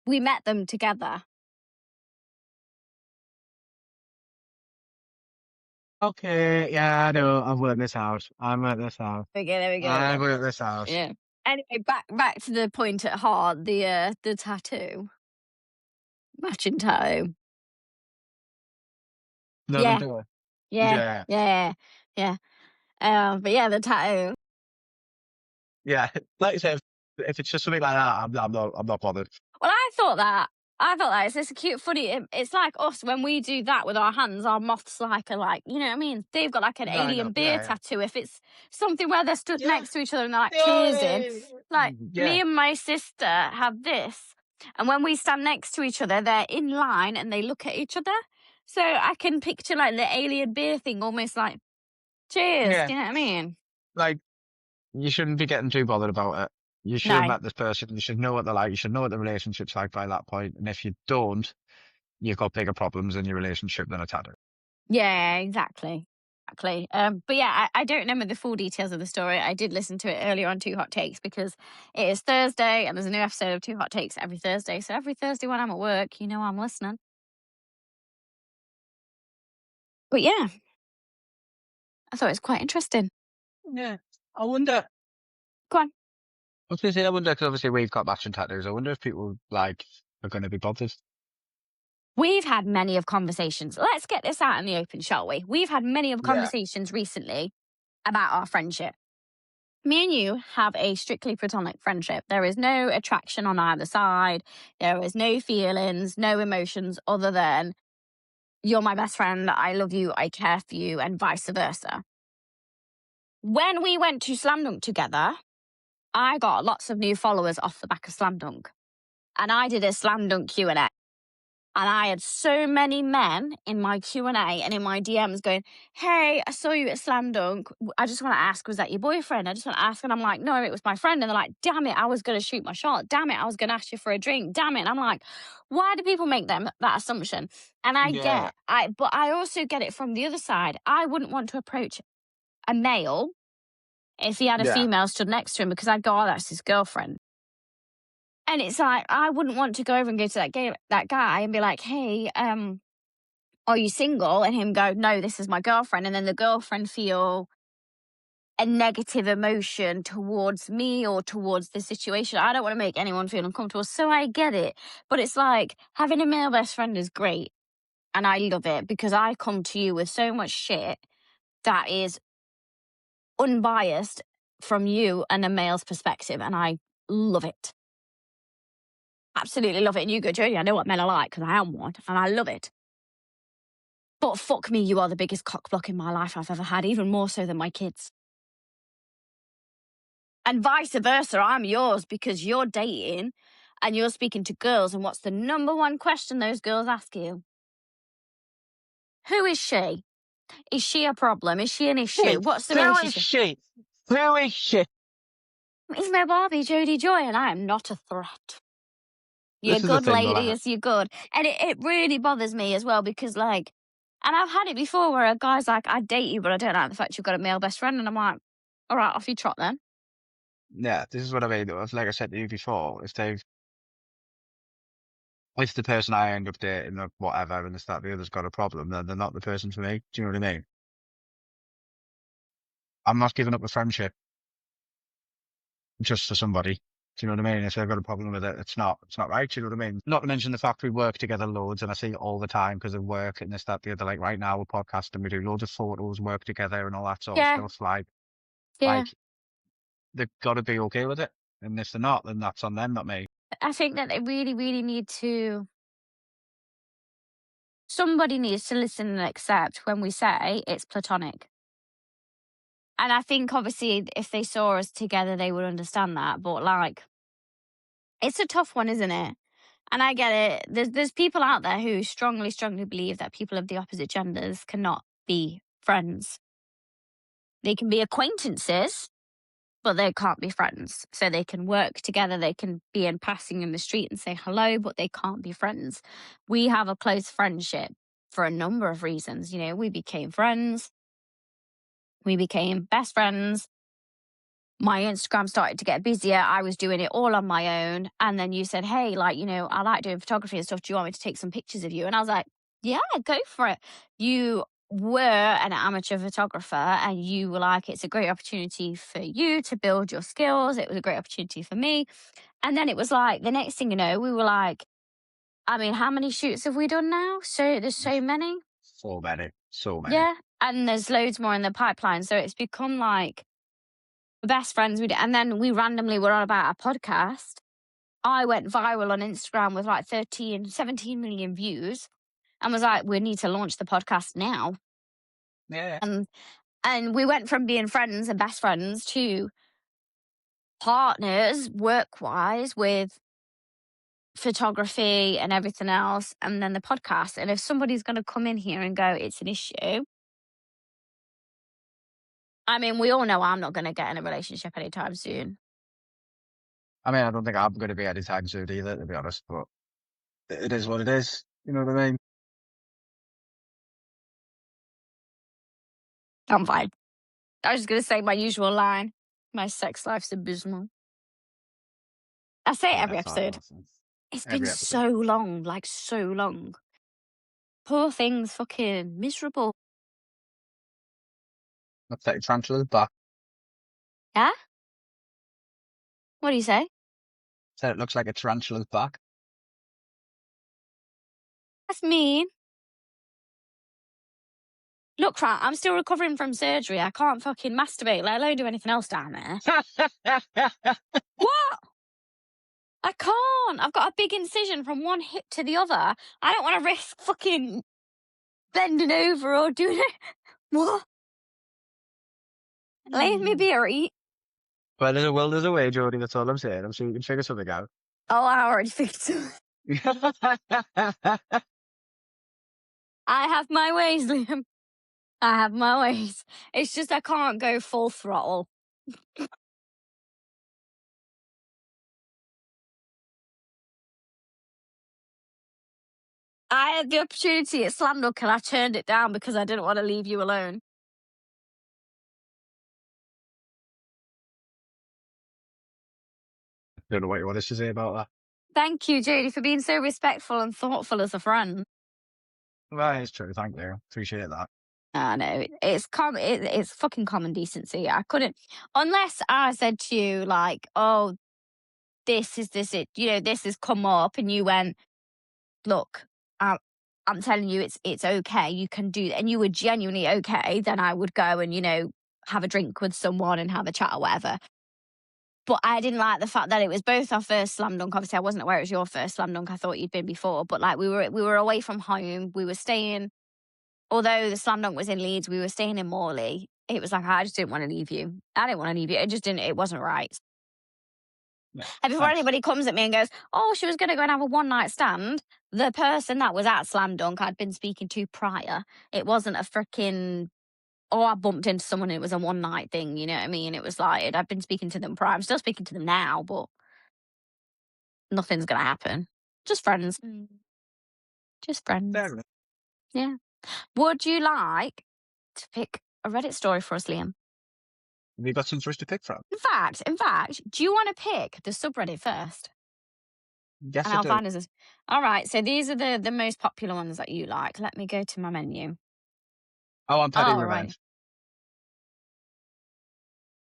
We met them together. Okay, yeah, I know. I've worked this out. I worked this out. There we I go. worked this out. Yeah. Anyway, back to the point at heart. The tattoo, matching tattoo. Nothing Yeah, to it. yeah, Yeah, yeah, yeah. But yeah, the tattoo. yeah. Like I said, if it's just something like that, I'm not bothered. Well, I thought that. It's just a cute, funny. It's like us when we do that with our hands. Our moths you know what I mean. They've got like an No, I know. alien beer Yeah, tattoo. If it's something where they're stood yeah. next to each other and they're like cheersing, Yeah. like Yeah. me and my sister have this, and when we stand next to each other, they're in line and they look at each other. So I can picture like the alien beer thing, almost like cheers. Yeah. Do you know what I mean? Like, you shouldn't be getting too bothered about it. You should have No. met this person. You should know what they're like. You should know what the relationship's like by that point. And if you don't, you've got bigger problems in your relationship than a tattoo. Yeah, exactly. Exactly. But yeah, I don't remember the full details of the story. I did listen to it earlier on Two Hot Takes because it is Thursday and there's a new episode of Two Hot Takes every Thursday. So every Thursday when I'm at work, you know I'm listening. But yeah, I thought it was quite interesting. Yeah. I wonder. Go on. I was going to say, I wonder, because obviously we've got matching tattoos. I wonder if people, like, are going to be bothered. We've had many of conversations. Let's get this out in the open, shall we? We've had many of Yeah. conversations recently about our friendship. Me and you have a strictly platonic friendship. There is no attraction on either side. There is no feelings, no emotions other than you're my best friend, I love you, I care for you, and vice versa. When we went to SLAMDUNK together, I got lots of new followers off the back of SLAMDUNK. And I did a SLAMDUNK Q&A. And I had so many men in my Q&A and in my DMs going, hey, I saw you at Slam Dunk. I just want to ask, was that your boyfriend? I just want to ask. And I'm like, no, it was my friend. And they're like, damn it, I was going to shoot my shot. Damn it, I was going to ask you for a drink. Damn it. And I'm like, why do people make that assumption? And but I also get it from the other side. I wouldn't want to approach a male if he had a female stood next to him because I'd go, oh, that's his girlfriend. And it's like, I wouldn't want to go over and go to that guy and be like, hey, are you single? And him go, no, this is my girlfriend. And then the girlfriend feel a negative emotion towards me or towards the situation. I don't want to make anyone feel uncomfortable. So I get it. But it's like having a male best friend is great. And I love it because I come to you with so much shit that is unbiased from you and a male's perspective. And I love it. Absolutely love it. And you go, Jodie, I know what men are like because I am one and I love it. But fuck me, you are the biggest cockblock in my life I've ever had, even more so than my kids. And vice versa, I'm yours because you're dating and you're speaking to girls. And what's the number one question those girls ask you? Who is she? Is she a problem? Is she an issue? What's the relationship? Who is she? It's my Barbie, Jodie Joy, and I am not a threat. You're good, lady, yes, you're good. And it really bothers me as well because, like, and I've had it before where a guy's like, I'd date you, but I don't like the fact you've got a male best friend. And I'm like, all right, off you trot then. Yeah, this is what I mean. Like I said to you before, if the person I end up dating or whatever and the other's got a problem, then they're not the person for me. Do you know what I mean? I'm not giving up a friendship just for somebody. Do you know what I mean? If they've got a problem with it, it's not right. Do you know what I mean? Not to mention the fact we work together loads and I see it all the time because of work and this, that, the other. Like right now we're podcasting, we do loads of photos, work together and all that sort of stuff. Like they've got to be okay with it. And if they're not, then that's on them, not me. I think that they really, really need to. Somebody needs to listen and accept when we say it's platonic. And I think obviously if they saw us together, they would understand that. But like, it's a tough one, isn't it? And I get it. There's people out there who strongly, strongly believe that people of the opposite genders cannot be friends. They can be acquaintances, but they can't be friends. So they can work together. They can be in passing in the street and say hello, but they can't be friends. We have a close friendship for a number of reasons. You know, we became friends. We became best friends. My Instagram started to get busier. I was doing it all on my own. And then you said, hey, like, you know, I like doing photography and stuff. Do you want me to take some pictures of you? And I was like, yeah, go for it. You were an amateur photographer and you were like, it's a great opportunity for you to build your skills. It was a great opportunity for me. And then it was like, the next thing you know, we were like, I mean, how many shoots have we done now? So there's so many. So many. Yeah. And there's loads more in the pipeline. So it's become like, best friends with it. And then we randomly were on about a podcast. I went viral on Instagram with like 17 million views and was like, we need to launch the podcast now. Yeah. And we went from being friends and best friends to partners work-wise with photography and everything else. And then the podcast. And if somebody's going to come in here and go, it's an issue. I mean, we all know I'm not going to get in a relationship anytime soon. I mean, I don't think I'm going to be anytime soon either, to be honest, but it is what it is. You know what I mean? I'm fine. I was just going to say my usual line. My sex life's abysmal. I say it every episode. It's been so long, like so long. Poor thing's fucking miserable. Looks like a tarantula's back. Yeah? What do you say? Said it looks like a tarantula's back. That's mean. Look, Rat, I'm still recovering from surgery. I can't fucking masturbate, let alone do anything else down there. What? I can't. I've got a big incision from one hip to the other. I don't want to risk fucking bending over or doing it. What? Leave me be or eat. Well, there's a way, Jodie. That's all I'm saying. I'm sure you can figure something out. Oh, I already figured something. I have my ways, Liam. I have my ways. It's just I can't go full throttle. I had the opportunity at SLAMDUNK and I turned it down because I didn't want to leave you alone. Don't know what you want us to say about that. Thank you, Judy, for being so respectful and thoughtful as a friend. Well, it's true. Thank you. Appreciate that. I know it's it's fucking common decency. I couldn't, unless I said to you like, "Oh, this it, this has come up," and you went, "Look, I'm telling you, it's okay. You can do," and you were genuinely okay. Then I would go and have a drink with someone and have a chat or whatever. But I didn't like the fact that it was both our first slam dunk. Obviously, I wasn't aware it was your first slam dunk. I thought you'd been before, but like we were away from home. We were staying. Although the slam dunk was in Leeds, we were staying in Morley. It was like I just didn't want to leave you. I didn't want to leave you. It just didn't. It wasn't right. Yeah, And before thanks. anybody comes at me and goes, "Oh, she was going to go and have a one night stand," the person that was at slam dunk I'd been speaking to prior. It wasn't a freaking, "Oh, I bumped into someone and it was a one night thing." You know what I mean? It was like I've been speaking to them prior. I'm still speaking to them now, but nothing's going to happen. Just friends. Just friends. Fair enough. Yeah. Would you like to pick a Reddit story for us, Liam? Have you got some for us to pick from? In fact, do you want to pick the subreddit first? Yes, And I I'll do. find us. All right. So these are the most popular ones that you like. Let me go to my menu. I want petty All right. revenge.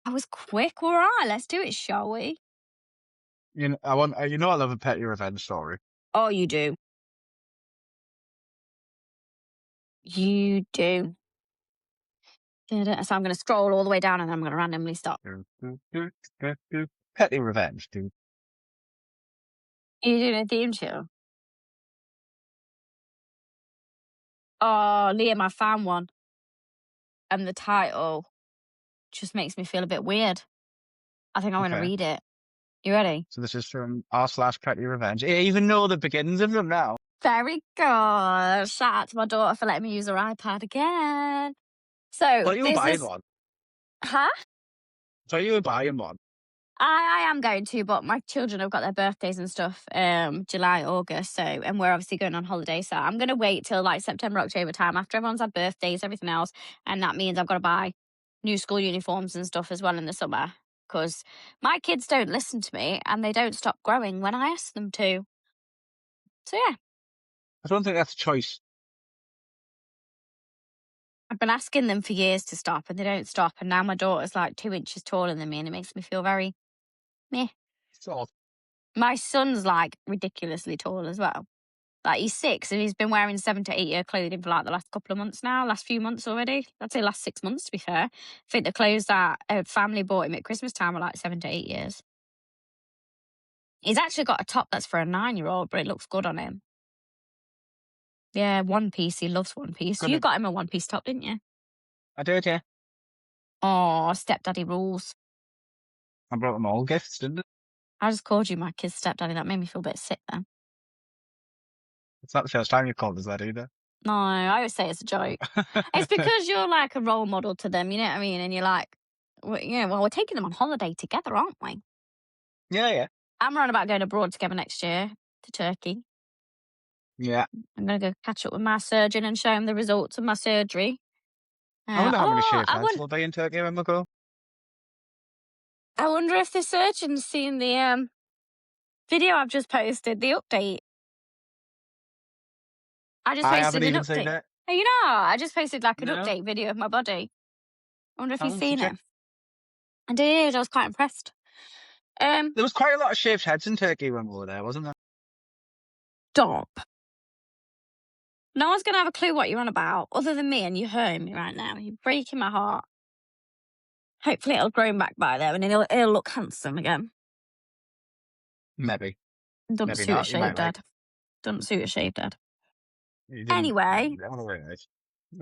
I was quick. All right. Let's do it, shall we? You know, I love a petty revenge story. Oh, you do. You do. So I'm going to scroll all the way down and I'm going to randomly stop. Petty revenge, dude. Are you doing a theme show? Oh, Liam, I found one. And the title just makes me feel a bit weird. I think I want to Okay. read it. You ready? So this is from r/petty revenge. I even know the beginnings of them now. Very good. Shout out to my daughter for letting me use her iPad again. So Thought you were this buying is, one. huh? Thought you were buying one. I am going to, but my children have got their birthdays and stuff, July, August. So, and we're obviously going on holiday. So I'm going to wait till like September, October time after everyone's had birthdays, everything else. And that means I've got to buy new school uniforms and stuff as well in the summer because my kids don't listen to me and they don't stop growing when I ask them to. So yeah. I don't think that's a choice. I've been asking them for years to stop and they don't stop. And now my daughter's like 2 inches taller than me and it makes me feel very meh. So My son's like ridiculously tall as well. Like he's 6 and he's been wearing 7 to 8 year clothing for like the last couple of months now, last few months already. I'd say last 6 months to be fair. I think the clothes that a family bought him at Christmas time were like 7 to 8 years. He's actually got a top that's for a 9-year-old, but it looks good on him. Yeah, One Piece. He loves One Piece. You got him a One Piece top, didn't you? I did, yeah. Oh, stepdaddy rules. I brought them all gifts, didn't I? I just called you my kid's stepdaddy. That made me feel a bit sick then. It's not the first time you've called us that either. No, I always say it's a joke. It's because you're like a role model to them, you know what I mean? And you're like, well, we're taking them on holiday together, aren't we? Yeah, yeah. I'm on about going abroad together next year to Turkey. Yeah. I'm going to go catch up with my surgeon and show him the results of my surgery. I wonder how many shaved I heads will be in Turkey when we go. wonder if the surgeon's seen the video I've just posted, the update. I just I posted haven't an even update. seen it. Hey, I just posted like an No. update video of my body. I wonder if he's Haven't seen it. checked. I did. I was quite impressed. There was quite a lot of shaved heads in Turkey when we were there, wasn't there? Stop. No one's going to have a clue what you're on about other than me, and you're hurting me right now. You're breaking my heart. Hopefully it'll grow back by there and it'll look handsome again. Maybe. Doesn't Maybe suit not. a shaved head. Doesn't suit a shaved head. Anyway.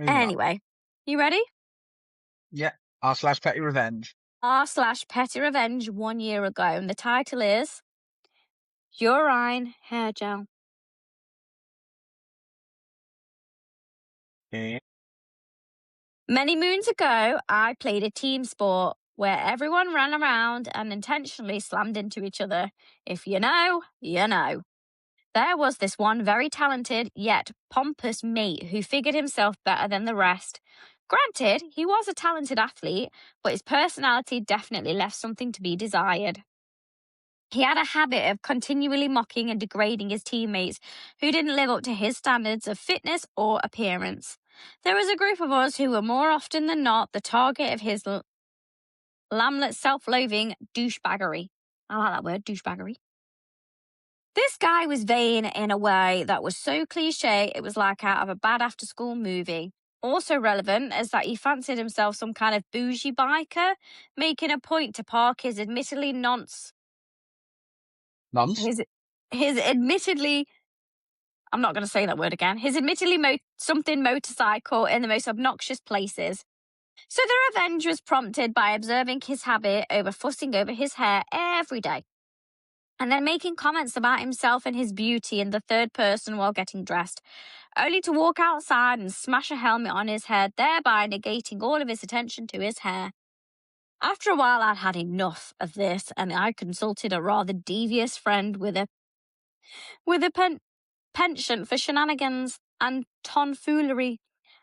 Anyway. You ready? Yeah. r/petty revenge. r/petty revenge 1 year ago. And the title is Urine Hair Gel. Okay. Many moons ago, I played a team sport where everyone ran around and intentionally slammed into each other. If you know, you know. There was this one very talented yet pompous mate who figured himself better than the rest. Granted, he was a talented athlete, but his personality definitely left something to be desired. He had a habit of continually mocking and degrading his teammates who didn't live up to his standards of fitness or appearance. There was a group of us who were more often than not the target of his lamlet self-loathing douchebaggery. I like that word, douchebaggery. This guy was vain in a way that was so cliche it was like out of a bad after-school movie. Also relevant is that he fancied himself some kind of bougie biker, making a point to park his admittedly Nonce. his admittedly I'm not going to say that word again. His admittedly something motorcycle in the most obnoxious places. So the revenge was prompted by observing his habit over fussing over his hair every day, and then making comments about himself and his beauty in the third person while getting dressed, only to walk outside and smash a helmet on his head, thereby negating all of his attention to his hair. After a while, I'd had enough of this, and I consulted a rather devious friend with a penchant for shenanigans and tomfoolery.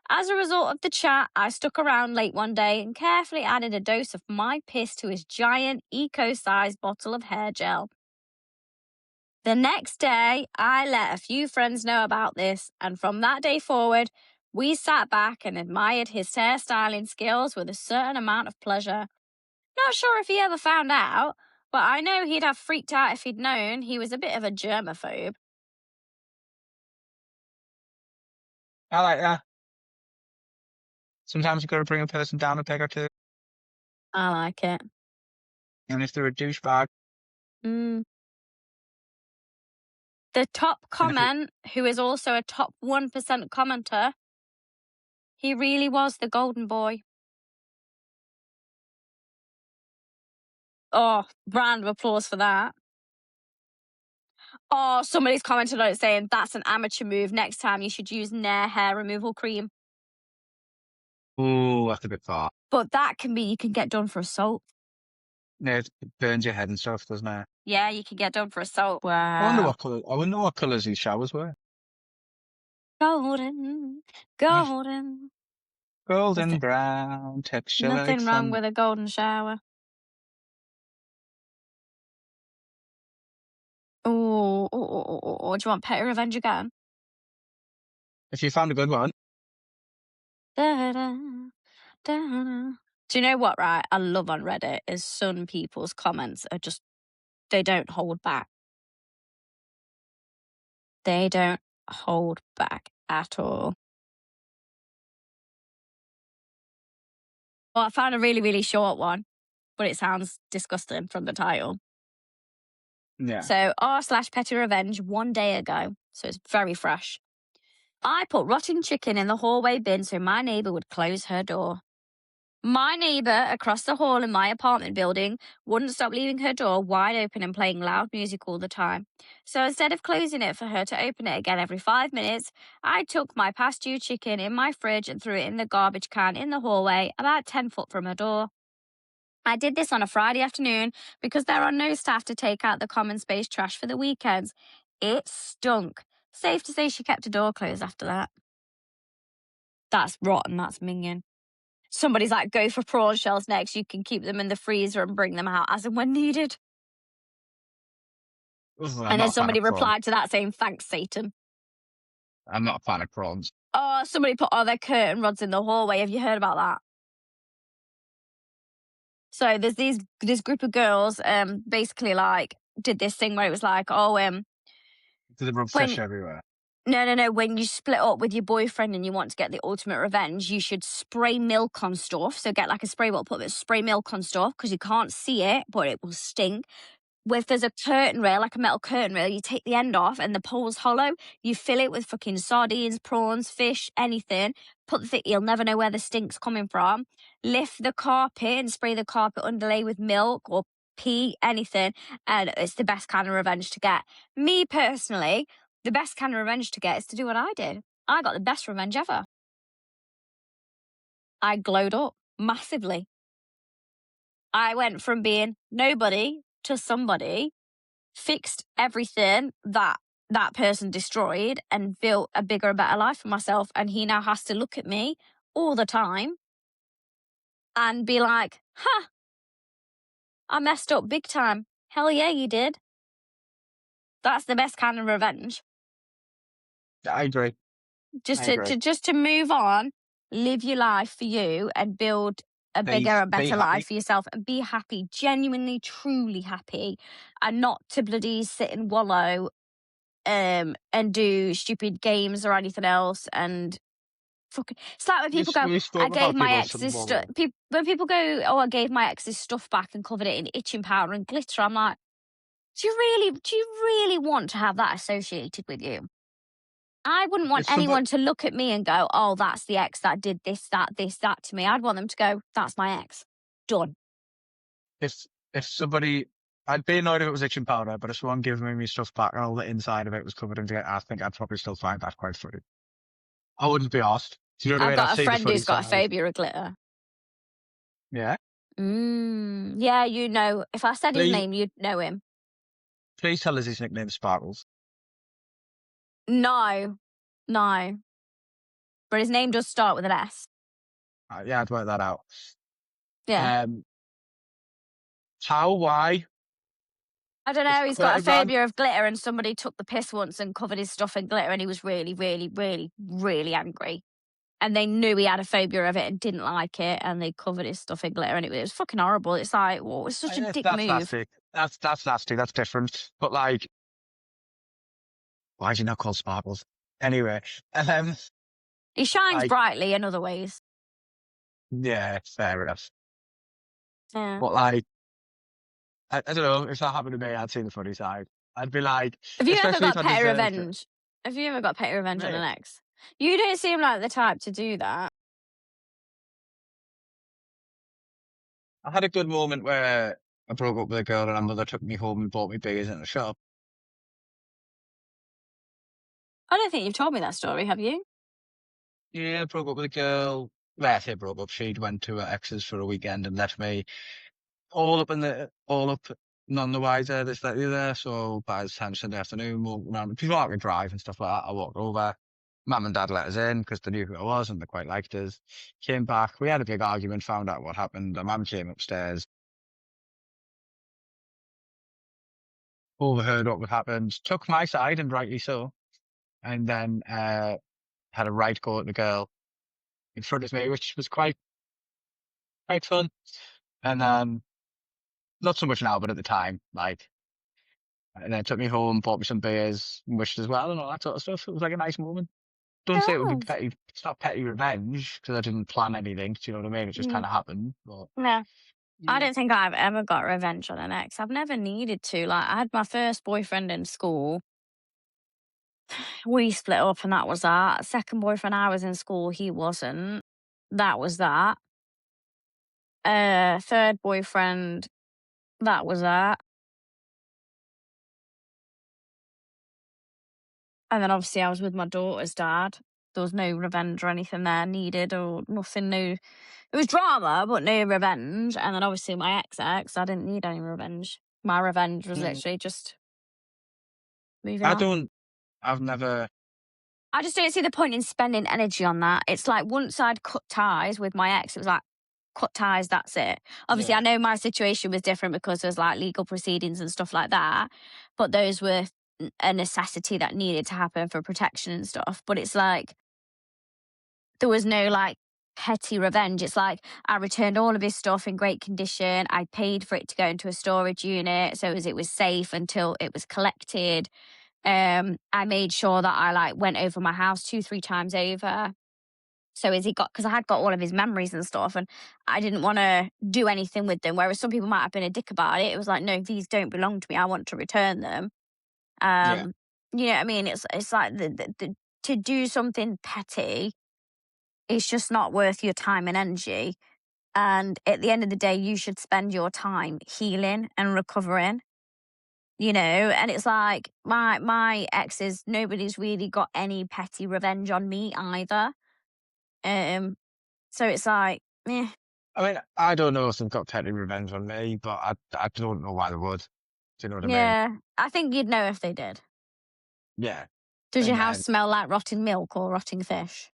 As a result of the chat, I stuck around late one day and carefully added a dose of my piss to his giant eco-sized bottle of hair gel. The next day, I let a few friends know about this, and from that day forward, we sat back and admired his hairstyling skills with a certain amount of pleasure. Not sure if he ever found out, but I know he'd have freaked out if he'd known he was a bit of a germaphobe. I like that. Sometimes you got to bring a person down a peg or two, I like it. even if they're a douchebag. The top comment, who is also a top 1% commenter, he really was the golden boy. Oh, round of applause for that. Oh, somebody's commented on it saying that's an amateur move. Next time you should use Nair hair removal cream. Ooh, that's a bit far. But that can be, you can get done for assault. Yeah, it burns your head and stuff, doesn't it? Yeah, you can get done for assault. Wow. I wonder what colours these showers were. Golden, golden. Golden brown texture. Nothing wrong with a golden shower. Oh, do you want petty revenge again? If you found a good one. Da-da, da-da. Do you know what, right? I love on Reddit is some people's comments are just, they don't hold back. They don't hold back at all. Well, I found a really, really short one, but it sounds disgusting from the title. Yeah. So r/petty revenge 1 day ago. So it's very fresh. I put rotten chicken in the hallway bin so my neighbour would close her door. My neighbour across the hall in my apartment building wouldn't stop leaving her door wide open and playing loud music all the time. So instead of closing it for her to open it again every 5 minutes, I took my past due chicken in my fridge and threw it in the garbage can in the hallway about 10 foot from her door. I did this on a Friday afternoon because there are no staff to take out the common space trash for the weekends. It stunk. Safe to say she kept her door closed after that. That's rotten, that's minging. Somebody's like, go for prawn shells next. You can keep them in the freezer and bring them out as and when needed. And then somebody replied to that saying, thanks, Satan. I'm not a fan of prawns. Oh, somebody put all their curtain rods in the hallway. Have you heard about that? So there's this group of girls basically like did this thing where it was like, do they rub fish everywhere? No. When you split up with your boyfriend and you want to get the ultimate revenge, you should spray milk on stuff. So get like a spray bottle, put spray milk on stuff because you can't see it, but it will stink. If there's a curtain rail, like a metal curtain rail, you take the end off and the pole's hollow, you fill it with fucking sardines, prawns, fish, anything. You'll never know where the stink's coming from. Lift the carpet and spray the carpet underlay with milk or pee, anything. And it's the best kind of revenge to get. Me personally, the best kind of revenge to get is to do what I did. I got the best revenge ever. I glowed up massively. I went from being nobody to somebody, fixed everything that that person destroyed, and built a bigger and better life for myself. And he now has to look at me all the time and be like, "Huh, I messed up big time. Hell yeah, you did." That's the best kind of revenge. I agree. Just I to, agree. to just to move on, live your life for you, and build a bigger and Be better life happy. for yourself, and be happy, genuinely, truly happy, and not to bloody sit and wallow and do stupid games or anything else. And fucking, it's like when people go, We I spoke gave about my people ex's stuff. tomorrow. When people go, oh, I gave my ex's stuff back and covered it in itching powder and glitter, I'm like, do you really want to have that associated with you? I wouldn't want If somebody, anyone to look at me and go, oh, that's the ex that did this, that to me. I'd want them to go, that's my ex. Done. if somebody, I'd be annoyed if it was itching powder, but if someone gave me my stuff back and all the inside of it was covered in glitter, I think I'd probably still find that quite funny. I wouldn't be asked. Do you know what I I've mean? I'd got a see the friend funny who's got a side. phobia of glitter. Yeah. Yeah, you know, if I said his Please, name, you'd know him. please tell us his nickname is Sparkles. No, no. But his name does start with an S. Yeah, I'd work that out. Yeah. How? Why? I don't It's know. He's got a quite a phobia of glitter, and somebody took the piss once and covered his stuff in glitter, and he was really, really, really, really angry. And they knew he had a phobia of it and didn't like it, and they covered his stuff in glitter, and it was fucking horrible. It's like, well, it's such a dick That's move. nasty. That's nasty. That's different. But like, why is he not called Sparkles? Anyway, um, He shines like, brightly in other ways. yeah, fair enough. Yeah. But like, I don't know, if that happened to me, I'd see the funny side. I'd be like, Have you ever especially if got I petty deserved it. revenge? Have you ever got petty revenge on Mate, an ex? You don't seem like the type to do that. I had a good moment where I broke up with a girl and her mother took me home and bought me beers in the shop. I don't think you've told me that story, have you? Yeah, I broke up with a girl. Well, I say broke up. She'd went to her ex's for a weekend and left me all up, none the wiser, this, that, the other. So by the time Sunday afternoon, walking around, people aren't going to drive and stuff like that. I walked over. Mum and Dad let us in because they knew who I was and they quite liked us. Came back. We had a big argument, found out what happened. The mum came upstairs, overheard what happened, took my side and rightly so. And then, had a right go at the girl in front of me, which was quite fun. And, not so much now, but at the time, like, and then took me home, bought me some beers, wished as well, and all that sort of stuff. It was like a nice moment. Don't say it would be Yes. petty. It's not petty revenge because I didn't plan anything. Do you know what I mean? It just Mm, kind of happened. But no. I yeah, don't think I've ever got revenge on an ex. I've never needed to. Like, I had my first boyfriend in school. We split up, and that was that. Second boyfriend, I was in school, he wasn't. That was that. Third boyfriend, that was that. And then obviously I was with my daughter's dad. There was no revenge or anything there needed or nothing new. It was drama, but no revenge. And then obviously my ex, I didn't need any revenge. My revenge was no, literally just moving I on. don't. I've never. I just don't see the point in spending energy on that. It's like once I'd cut ties with my ex, it was like, cut ties, that's it. Obviously, I Yeah, know my situation was different because there's like legal proceedings and stuff like that, but those were a necessity that needed to happen for protection and stuff. But it's like, there was no like petty revenge. It's like I returned all of his stuff in great condition. I paid for it to go into a storage unit so as it was safe until it was collected. I made sure that I like went over my house 2-3 times over. So as he got, because I had got all of his memories and stuff, and I didn't want to do anything with them. Whereas some people might have been a dick about it. It was like, no, these don't belong to me. I want to return them. yeah. Um, you know what I mean? It's like to do something petty, it's just not worth your time and energy. And at the end of the day, you should spend your time healing and recovering. You know, and it's like my exes, nobody's really got any petty revenge on me either. Um, So it's like, eh. I mean, I don't know if they've got petty revenge on me, but I don't know why they would. Do you know what I mean? Yeah, I think you'd know if they did. Yeah. Does your And house then, smell like rotting milk or rotting fish?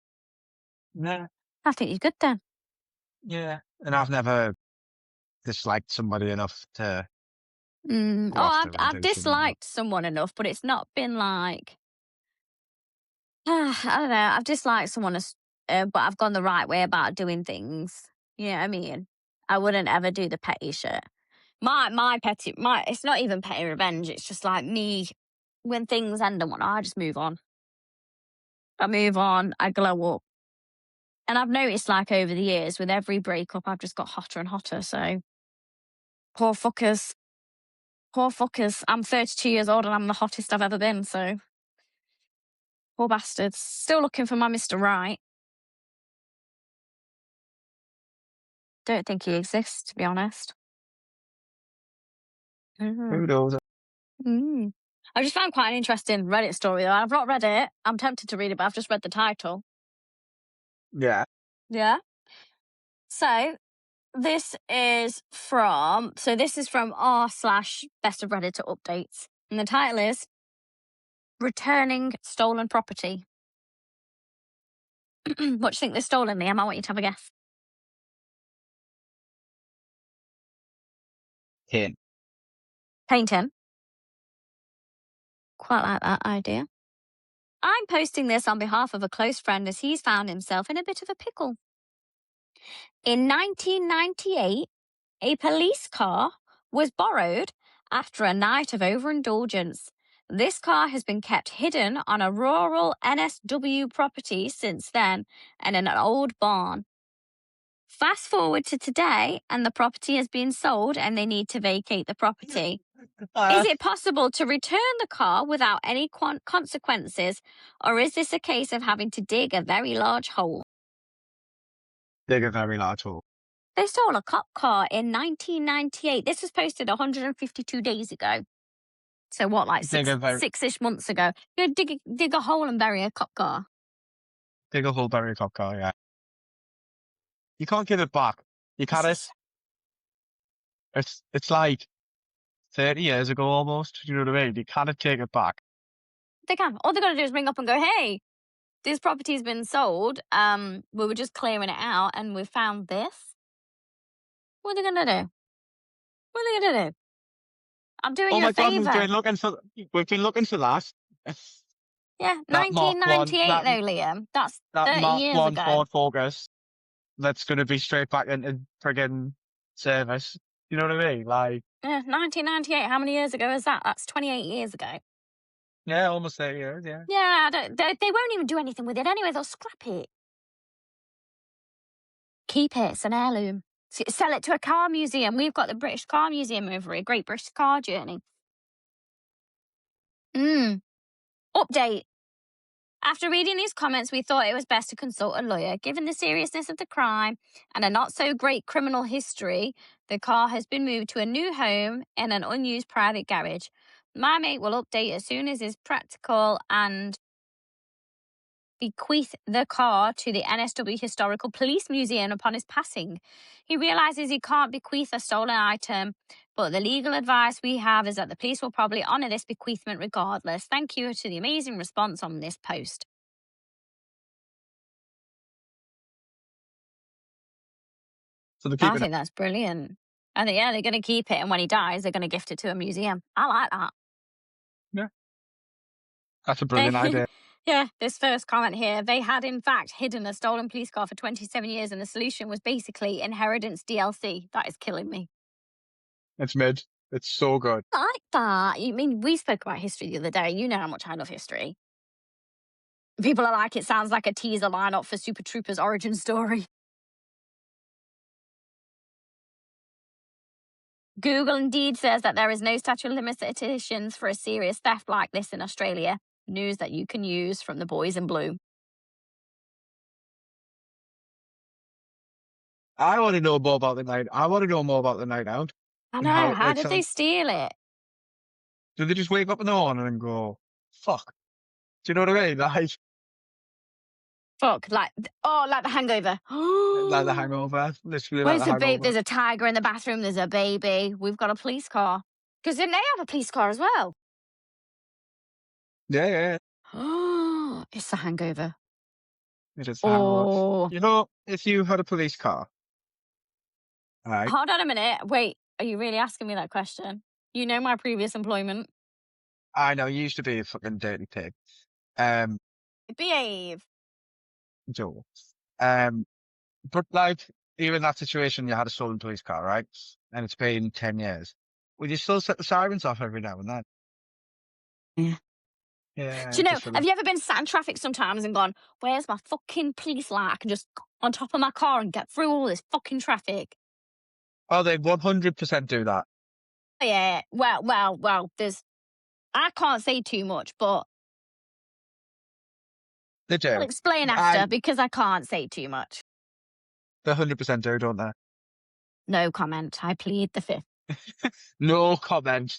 nah, I think you're good then. yeah. And I've never disliked somebody enough to Oh, go after them and I've do something. disliked someone enough, but it's not been like I don't know. I've disliked someone, but I've gone the right way about doing things. You know what I mean? I wouldn't ever do the petty shit. My it's not even petty revenge. It's just like me when things end and whatnot. I just move on. I move on. I glow up, and I've noticed like over the years with every breakup, I've just got hotter and hotter. So poor fuckers, poor fuckers. I'm 32 years old and I'm the hottest I've ever been. So poor bastards. Still looking for my Mr. Right. Don't think he exists, to be honest. Mhm. Who knows? Mm. I just found quite an interesting Reddit story though. I've not read it. I'm tempted to read it, but I've just read the title. Yeah. Yeah. So this is from r/slash best of Redditor updates. And the title is Returning Stolen Property. What do you think they've stolen, Liam? I want you to have a guess. Hint. Painting. Quite like that idea. I'm posting this on behalf of a close friend as he's found himself in a bit of a pickle. In 1998, a police car was borrowed after a night of overindulgence. This car has been kept hidden on a rural NSW property since then and in an old barn. Fast forward to today, and the property has been sold and they need to vacate the property. Is it possible to return the car without any consequences, or is this a case of having to dig a very large hole? Dig a very large hole. They stole a cop car in 1998. This was posted 152 days ago. So what, like Dig a very six-ish months ago? You dig a hole and bury a cop car. dig a hole, bury a cop car. Yeah. You can't give it back. You It's can't. just, It's like 30 years ago almost. You know what I mean? You can't take it back. they can. All they got to do is ring up and go, "Hey, this property's been sold. We were just clearing it out, and we found this." What are they gonna do? What are they gonna do? I'm doing Oh you a my God, favour. we've been looking for that. Yeah, That Mark One, 1998 though, Liam. That's that 30 Mark years One ago. Ford Focus that's going to be straight back into friggin' service. You know what I mean? Like, Yeah, 1998. How many years ago is that? That's 28 years ago. yeah, almost 30 years. Yeah. Yeah, they won't even do anything with it anyway. They'll scrap it. Keep it. It's an heirloom. Sell it to a car museum. We've got the British Car Museum over here. Great British Car Journey. Update. After reading these comments, we thought it was best to consult a lawyer. Given the seriousness of the crime and a not so great criminal history, the car has been moved to a new home in an unused private garage. My mate will update as soon as is practical and bequeath the car to the NSW Historical Police Museum upon his passing. He realizes he can't bequeath a stolen item, but the legal advice we have is that the police will probably honor this bequeathment regardless. Thank you to the amazing response on this post. So they're I keeping it. think that's brilliant. I think, yeah, they're going to keep it, and when he dies, they're going to gift it to a museum. I like that. Yeah. That's a brilliant idea. Yeah, this first comment here. They had, in fact, hidden a stolen police car for 27 years, and the solution was basically inheritance DLC. That is killing me. It's mid. It's so good. I like that. I mean, we spoke about history the other day. You know how much I love history. People are like, it sounds like a teaser lineup for Super Troopers origin story. Google indeed says that there is no statute of limitations for a serious theft like this in Australia. News that you can use from the boys in blue. I want to know more about the night. I want to know more about the night out I and how know. it How like did they sounds. steal it? Do they just wake up in the morning and go, fuck? Do you know what I mean? Like, Fuck, like the Hangover. Like The Hangover, literally like Where's The the babe? Hangover. There's a tiger in the bathroom. There's a baby. We've got a police car. Because didn't they have a police car as well? Yeah, yeah, It's the Hangover. yeah. It is The Hangover. Oh, You know, if you had a police car, right? hold on a minute. Wait, are you really asking me that question? You know my previous employment. I know you used to be a fucking dirty pig. Um, Behave. Joe. Um, but like, even in that situation, you had a stolen police car, right? And it's been 10 years. Would you still set the sirens off every now and then? Yeah. Yeah, Do you know, just for have the. you ever been sat in traffic sometimes and gone, where's my fucking police light? I can just go on top of my car and get through all this fucking traffic. Oh, they 100% do that. Oh, yeah. Well, I can't say too much, but They I'll do. explain after because I can't say too much. They 100% do, don't they? No comment. I plead the fifth. No comment.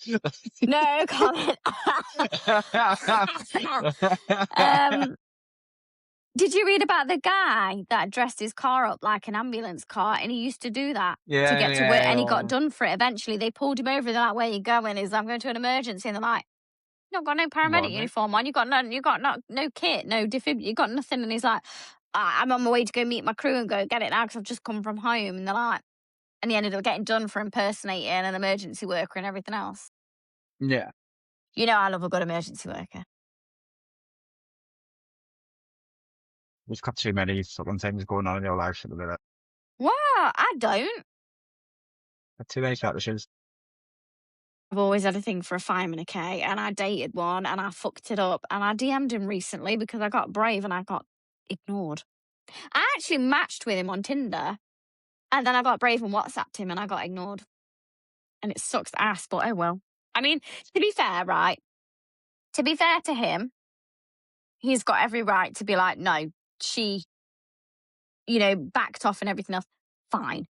No comment. um, did you read about the guy that dressed his car up like an ambulance car and he used to do that to Yeah, get to work yeah, and he got oh, done for it eventually? They pulled him over. They're like, where are you going? He's like, I'm going to an emergency. And they're like, you've not got no paramedic morning. uniform on. You got no kit, no defib. You got nothing. And he's like, I'm on my way to go meet my crew and go get it now because I've just come from home. And they're like, and he ended up getting done for impersonating an emergency worker and everything else. Yeah. You know, I love a good emergency worker. You've got too many fucking things going on in your life at the minute. Wow, I don't. Got too many fetishes. I've always had a thing for a fireman, okay? And I dated one and I fucked it up. And I DM'd him recently because I got brave and I got ignored. I actually matched with him on Tinder and then I got brave and WhatsApped him and I got ignored. And it sucks ass, but oh well. I mean, to be fair, right? To be fair to him, he's got every right to be like, no, she, backed off and everything else. Fine.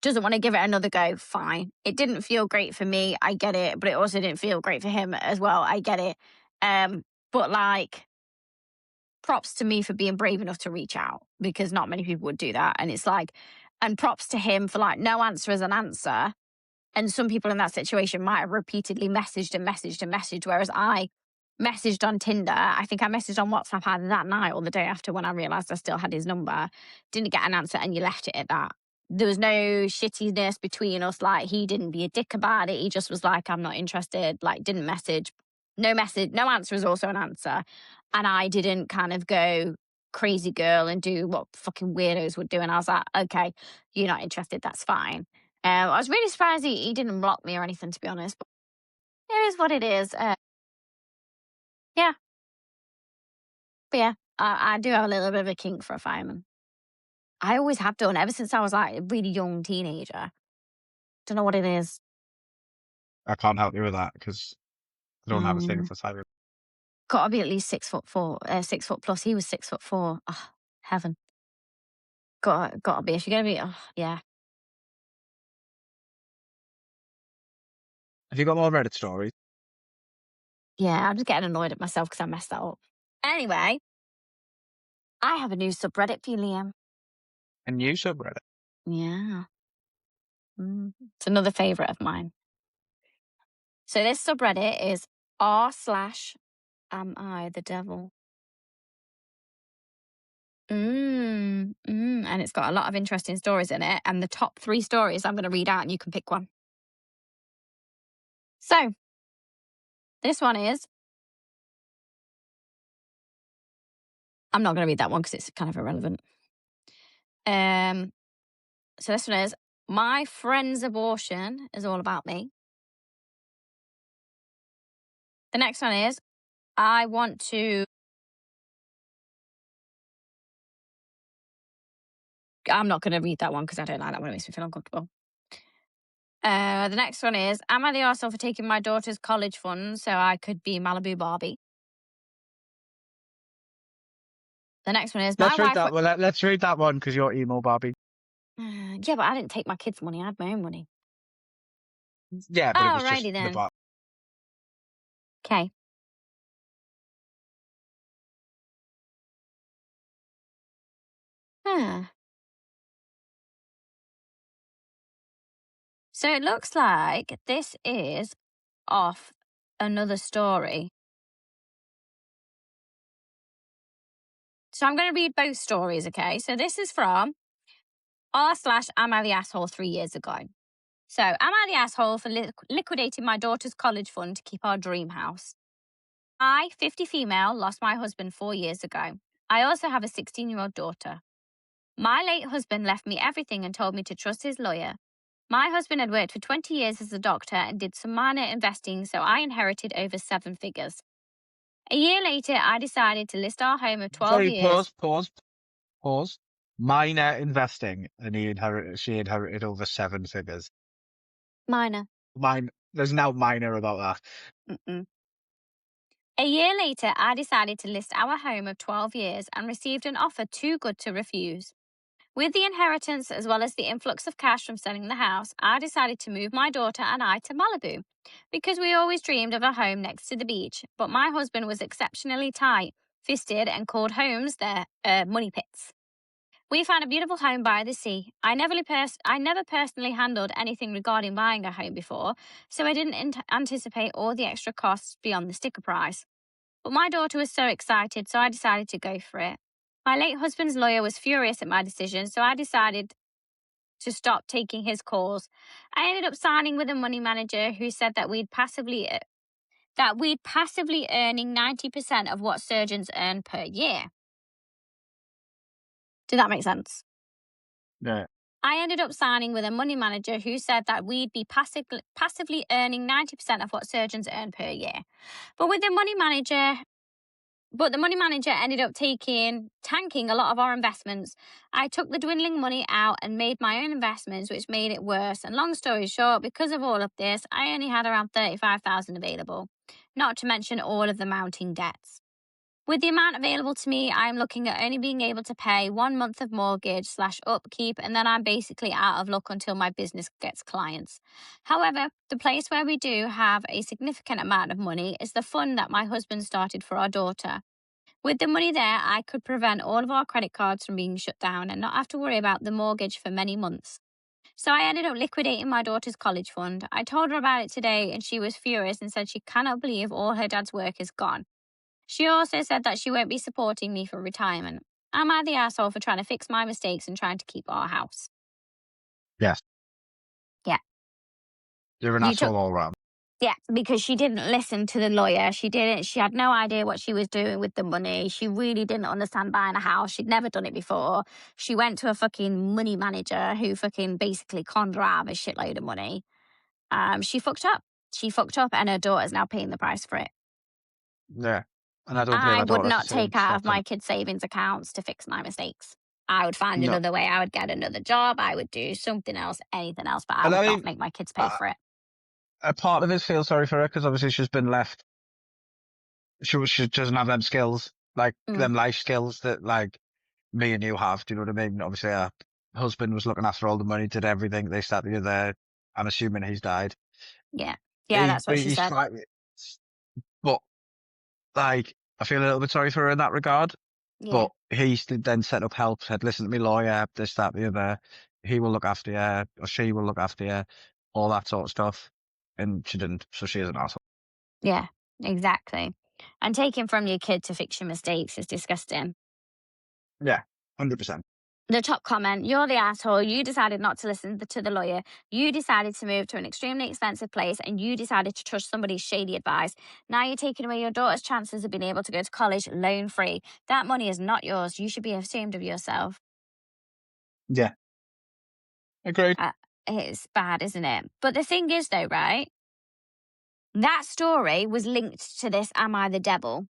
Doesn't want to give it another go. Fine. It didn't feel great for me. I get it. But it also didn't feel great for him as well. I get it. But like, props to me for being brave enough to reach out because not many people would do that. And it's like, and props to him for like, no answer is an answer. And some people in that situation might have repeatedly messaged and messaged and messaged, whereas I messaged on Tinder. I think I messaged on WhatsApp either that night or the day after when I realised I still had his number. Didn't get an answer and you left it at that. There was no shittiness between us. Like, he didn't be a dick about it. He just was like, I'm not interested. Like, didn't message. No message. No answer is also an answer. And I didn't kind of go crazy girl and do what fucking weirdos would do. And I was like, okay, you're not interested. That's fine. I was really surprised he didn't block me or anything, to be honest. But it is what it is. Yeah. But yeah, I do have a little bit of a kink for a fireman. I always have done ever since I was like a really young teenager. Don't know what it is. I can't help you with that because I don't have a thing for sirens. Got to be at least 6'4", 6 foot plus. He was 6'4". Oh, heaven. Got to be. If you're gonna be, oh yeah. Have you got more Reddit stories? Yeah, I'm just getting annoyed at myself because I messed that up. Anyway, I have a new subreddit for you, Liam. A new subreddit? Yeah. It's another favourite of mine. So this subreddit is r/am I the devil? And it's got a lot of interesting stories in it. And the top 3 stories I'm going to read out and you can pick one. So this one is, I'm not going to read that one because it's kind of irrelevant. So this one is, my friend's abortion is all about me. The next one is, I want to, I'm not going to read that one because I don't like that one. It makes me feel uncomfortable. The next one is, am I the arsehole for taking my daughter's college funds so I could be Malibu Barbie? The next one is, Let's read that one. Let's read that one because you're emo Barbie. Yeah, but I didn't take my kids' money. I had my own money. Yeah, but it was just Alrighty then. the Barbie. Okay. Yeah. So it looks like this is off another story. So I'm going to read both stories, okay? So this is from r/am I the asshole 3 years ago. So, am I the asshole for liquidating my daughter's college fund to keep our dream house? I, 50 female, lost my husband 4 years ago. I also have a 16-year-old daughter. My late husband left me everything and told me to trust his lawyer. My husband had worked for 20 years as a doctor and did some minor investing, so I inherited over 7 figures. A year later, I decided to list our home of 12 Sorry, years. pause. Minor investing, and she inherited over 7 figures. Minor. There's now minor about that. Mm-mm. A year later, I decided to list our home of 12 years and received an offer too good to refuse. With the inheritance as well as the influx of cash from selling the house, I decided to move my daughter and I to Malibu because we always dreamed of a home next to the beach, but my husband was exceptionally tight-fisted and called homes their money pits. We found a beautiful home by the sea. I never personally handled anything regarding buying a home before, so I didn't anticipate all the extra costs beyond the sticker price. But my daughter was so excited, so I decided to go for it. My late husband's lawyer was furious at my decision, so I decided to stop taking his calls. I ended up signing with a money manager who said that we'd passively earning 90% of what surgeons earn per year. Did that make sense? Yeah. I ended up signing with a money manager who said that we'd be passively earning 90% of what surgeons earn per year. But the money manager ended up tanking a lot of our investments. I took the dwindling money out and made my own investments, which made it worse. And long story short, because of all of this, I only had around 35,000 available, not to mention all of the mounting debts. With the amount available to me, I'm looking at only being able to pay 1 month of mortgage/upkeep, and then I'm basically out of luck until my business gets clients. However, the place where we do have a significant amount of money is the fund that my husband started for our daughter. With the money there, I could prevent all of our credit cards from being shut down and not have to worry about the mortgage for many months. So I ended up liquidating my daughter's college fund. I told her about it today and she was furious and said she cannot believe all her dad's work is gone. She also said that she won't be supporting me for retirement. Am I the asshole for trying to fix my mistakes and trying to keep our house? Yes. Yeah. You're an You took asshole all round. Yeah, because she didn't listen to the lawyer. She had no idea what she was doing with the money. She really didn't understand buying a house. She'd never done it before. She went to a fucking money manager who fucking basically conned her out of a shitload of money. She fucked up. She fucked up and her daughter's now paying the price for it. Yeah. And I don't blame I my would daughter for not saying take out of fuck 'em. my kids' savings accounts to fix my mistakes. I would find No. another way. I would get another job. I would do something else, anything else, but I And would I not mean, make my kids pay uh, for it. a part of us feels sorry for her because obviously she's been left. She doesn't have them skills, like Mm, them life skills that like me and you have. Do you know what I mean? Obviously, her husband was looking after all the money, did everything. They started together. I'm assuming he's died. yeah. Yeah, that's what she He's said. slightly, but like I feel a little bit sorry for her in that regard. Yeah. But he then set up help. Said, "Listen to me, lawyer. This, that, the other. He will look after you, or she will look after you, all that sort of stuff." And she didn't, so she is an asshole. Yeah, exactly. And taking from your kid to fix your mistakes is disgusting. Yeah, 100%. The top comment, you're the asshole. You decided not to listen to the lawyer. You decided to move to an extremely expensive place and you decided to trust somebody's shady advice. Now you're taking away your daughter's chances of being able to go to college loan free. That money is not yours. You should be ashamed of yourself. Yeah, agreed. It's bad, isn't it? But the thing is, though, right? That story was linked to this Am I the Devil?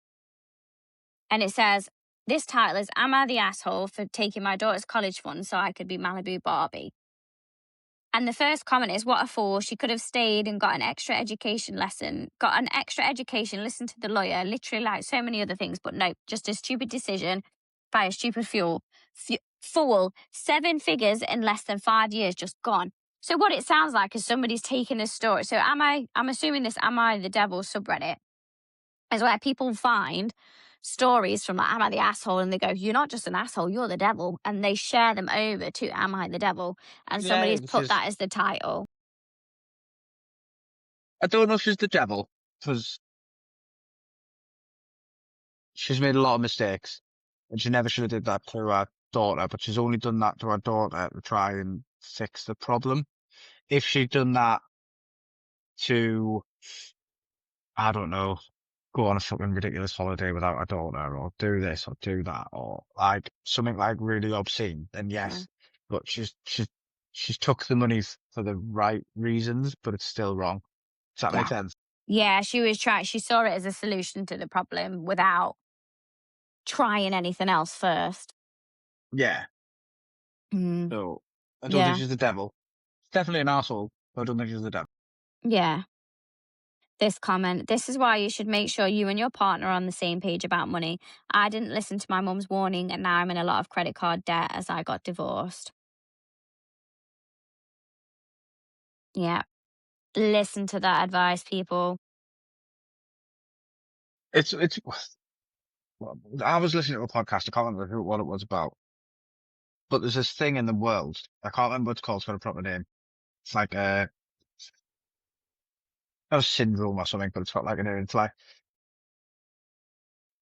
And it says, this title is Am I the Asshole for taking my daughter's college fund so I could be Malibu Barbie? And the first comment is, what a fool. She could have stayed and got an extra education, listened to the lawyer, literally like so many other things. But no, just a stupid decision by a stupid fool. 7 figures in less than 5 years, just gone. So what it sounds like is somebody's taken this story. So I'm assuming this Am I the Devil subreddit is where people find stories from like, am I the asshole? And they go, you're not just an asshole, you're the devil. And they share them over to Am I the Devil? And Yeah, somebody's which put is, that as the title. I don't know if she's the devil, because she's made a lot of mistakes, and she never should have did that to her daughter, but she's only done that to her daughter to try and fix the problem. If she'd done that to, I don't know, go on a fucking ridiculous holiday without her daughter, or do this, or do that, or like something like really obscene, then yes. But she's took the money for the right reasons, but it's still wrong. Does that make sense? Yeah, she saw it as a solution to the problem without trying anything else first. Yeah. Mm. So I don't think Yeah. she's the devil. She's definitely an asshole, but I don't think she's the devil. Yeah. This comment, this is why you should make sure you and your partner are on the same page about money. I didn't listen to my mum's warning and now I'm in a lot of credit card debt as I got divorced. Yeah. Listen to that advice, people. It's I was listening to a podcast. I can't remember what it was about, but there's this thing in the world. I can't remember what it's called. It's got a proper name. It's like not a syndrome or something, but it's got like a name. It's like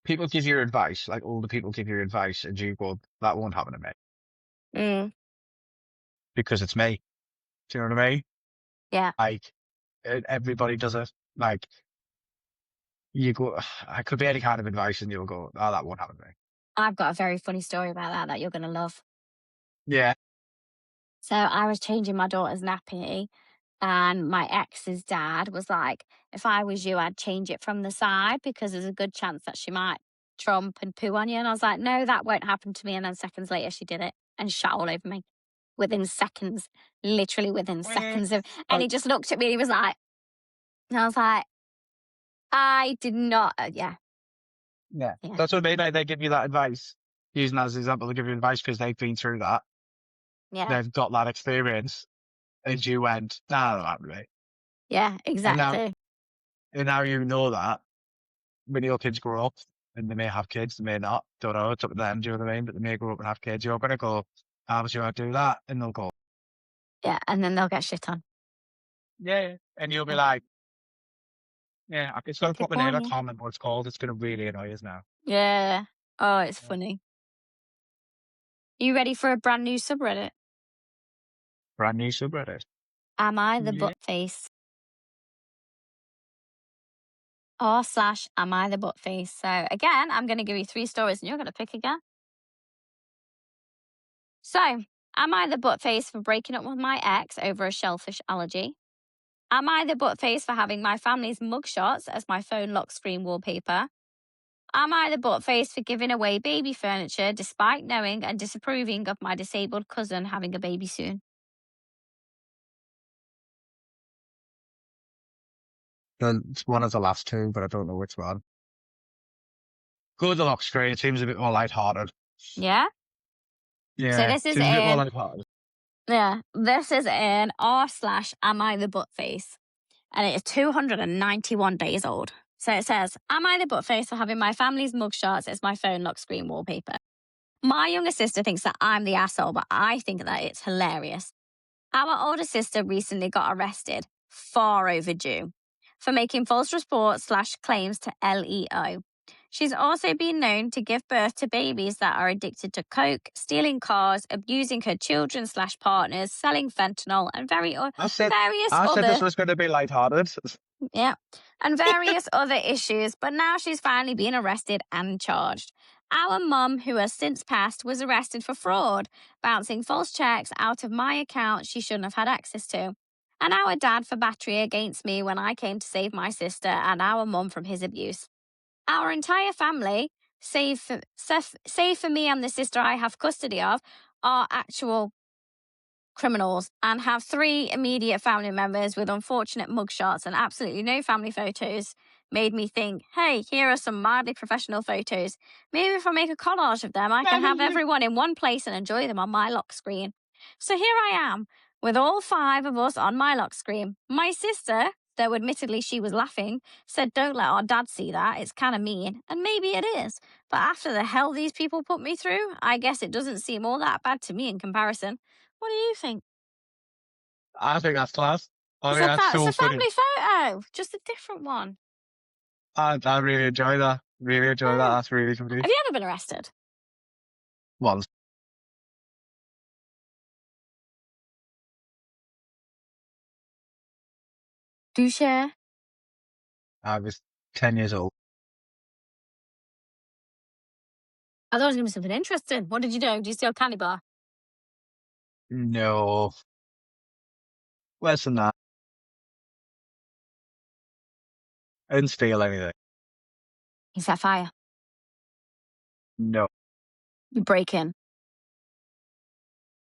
people give you advice, like older people give you advice, and you go, "That won't happen to me because it's me." Do you know what I mean? Yeah. Like everybody does it. Like you go, I could be any kind of advice, and you'll go, "Oh, that won't happen to me." I've got a very funny story about that you're going to love. Yeah. So I was changing my daughter's nappy and my ex's dad was like, if I was you, I'd change it from the side because there's a good chance that she might trump and poo on you. And I was like, no, that won't happen to me. And then seconds later, she did it and shat all over me within seconds, literally within seconds. And he just looked at me and he was like, and I was like, I did not, Yeah. That's what I mean. Like, they give you that advice, using that as an example, they give you advice because they've been through that. Yeah. They've got that experience, and you went, nah, that happened to me. Yeah, exactly. And now you know that when your kids grow up, and they may have kids, they may not, don't know, it's up to them, do you know what I mean? But they may grow up and have kids, you're going to go, how was you want to do that? And they'll go, Yeah, and then they'll get shit on. yeah. And you'll be like, yeah, it's got a proper name, I can't remember what it's called. It's going to really annoy us now. Yeah. Oh, it's funny. You ready for a brand new subreddit? Brand new subreddit. Am I the butt face? r/am I the butt face? So again, I'm going to give you 3 stories and you're going to pick again. So, am I the butt face for breaking up with my ex over a shellfish allergy? Am I the butt face for having my family's mugshots as my phone lock screen wallpaper? Am I the butt face for giving away baby furniture despite knowing and disapproving of my disabled cousin having a baby soon? It's one of the last 2, but I don't know which one. Go with the lock screen. It seems a bit more lighthearted. Yeah? Yeah. So this is seems a bit more lighthearted. Yeah, this is in r/am I the butt face? And it is 291 days old. So it says, am I the butt face for having my family's mugshots as my phone lock screen wallpaper? My younger sister thinks that I'm the asshole, but I think that it's hilarious. Our older sister recently got arrested, far overdue, for making false reports/claims to LEO. She's also been known to give birth to babies that are addicted to coke, stealing cars, abusing her children/partners, selling fentanyl, and various I said other this was going to be lighthearted. yeah, and various other issues, but now she's finally been arrested and charged. Our mum, who has since passed, was arrested for fraud, bouncing false checks out of my account she shouldn't have had access to. And our dad for battery against me when I came to save my sister and our mum from his abuse. Our entire family, save for me and the sister I have custody of, are actual criminals and have 3 immediate family members with unfortunate mugshots and absolutely no family photos, made me think, hey, here are some mildly professional photos. Maybe if I make a collage of them, I can have everyone in one place and enjoy them on my lock screen. So here I am, with all 5 of us on my lock screen. My sister, though admittedly she was laughing, said, "Don't let our dad see that. It's kind of mean." And maybe it is. But after the hell these people put me through, I guess it doesn't seem all that bad to me in comparison. What do you think? I think that's class. I It's think a, that's it's so a funny. family photo, just a different one. I really enjoy that. Really enjoy that. Oh. That's really funny. Have you ever been arrested? Once. Do share. I was 10 years old. I thought it was going to be something interesting. What did you do? Did you steal a candy bar? No. Less than that. I didn't steal anything. You set fire. No. You break in.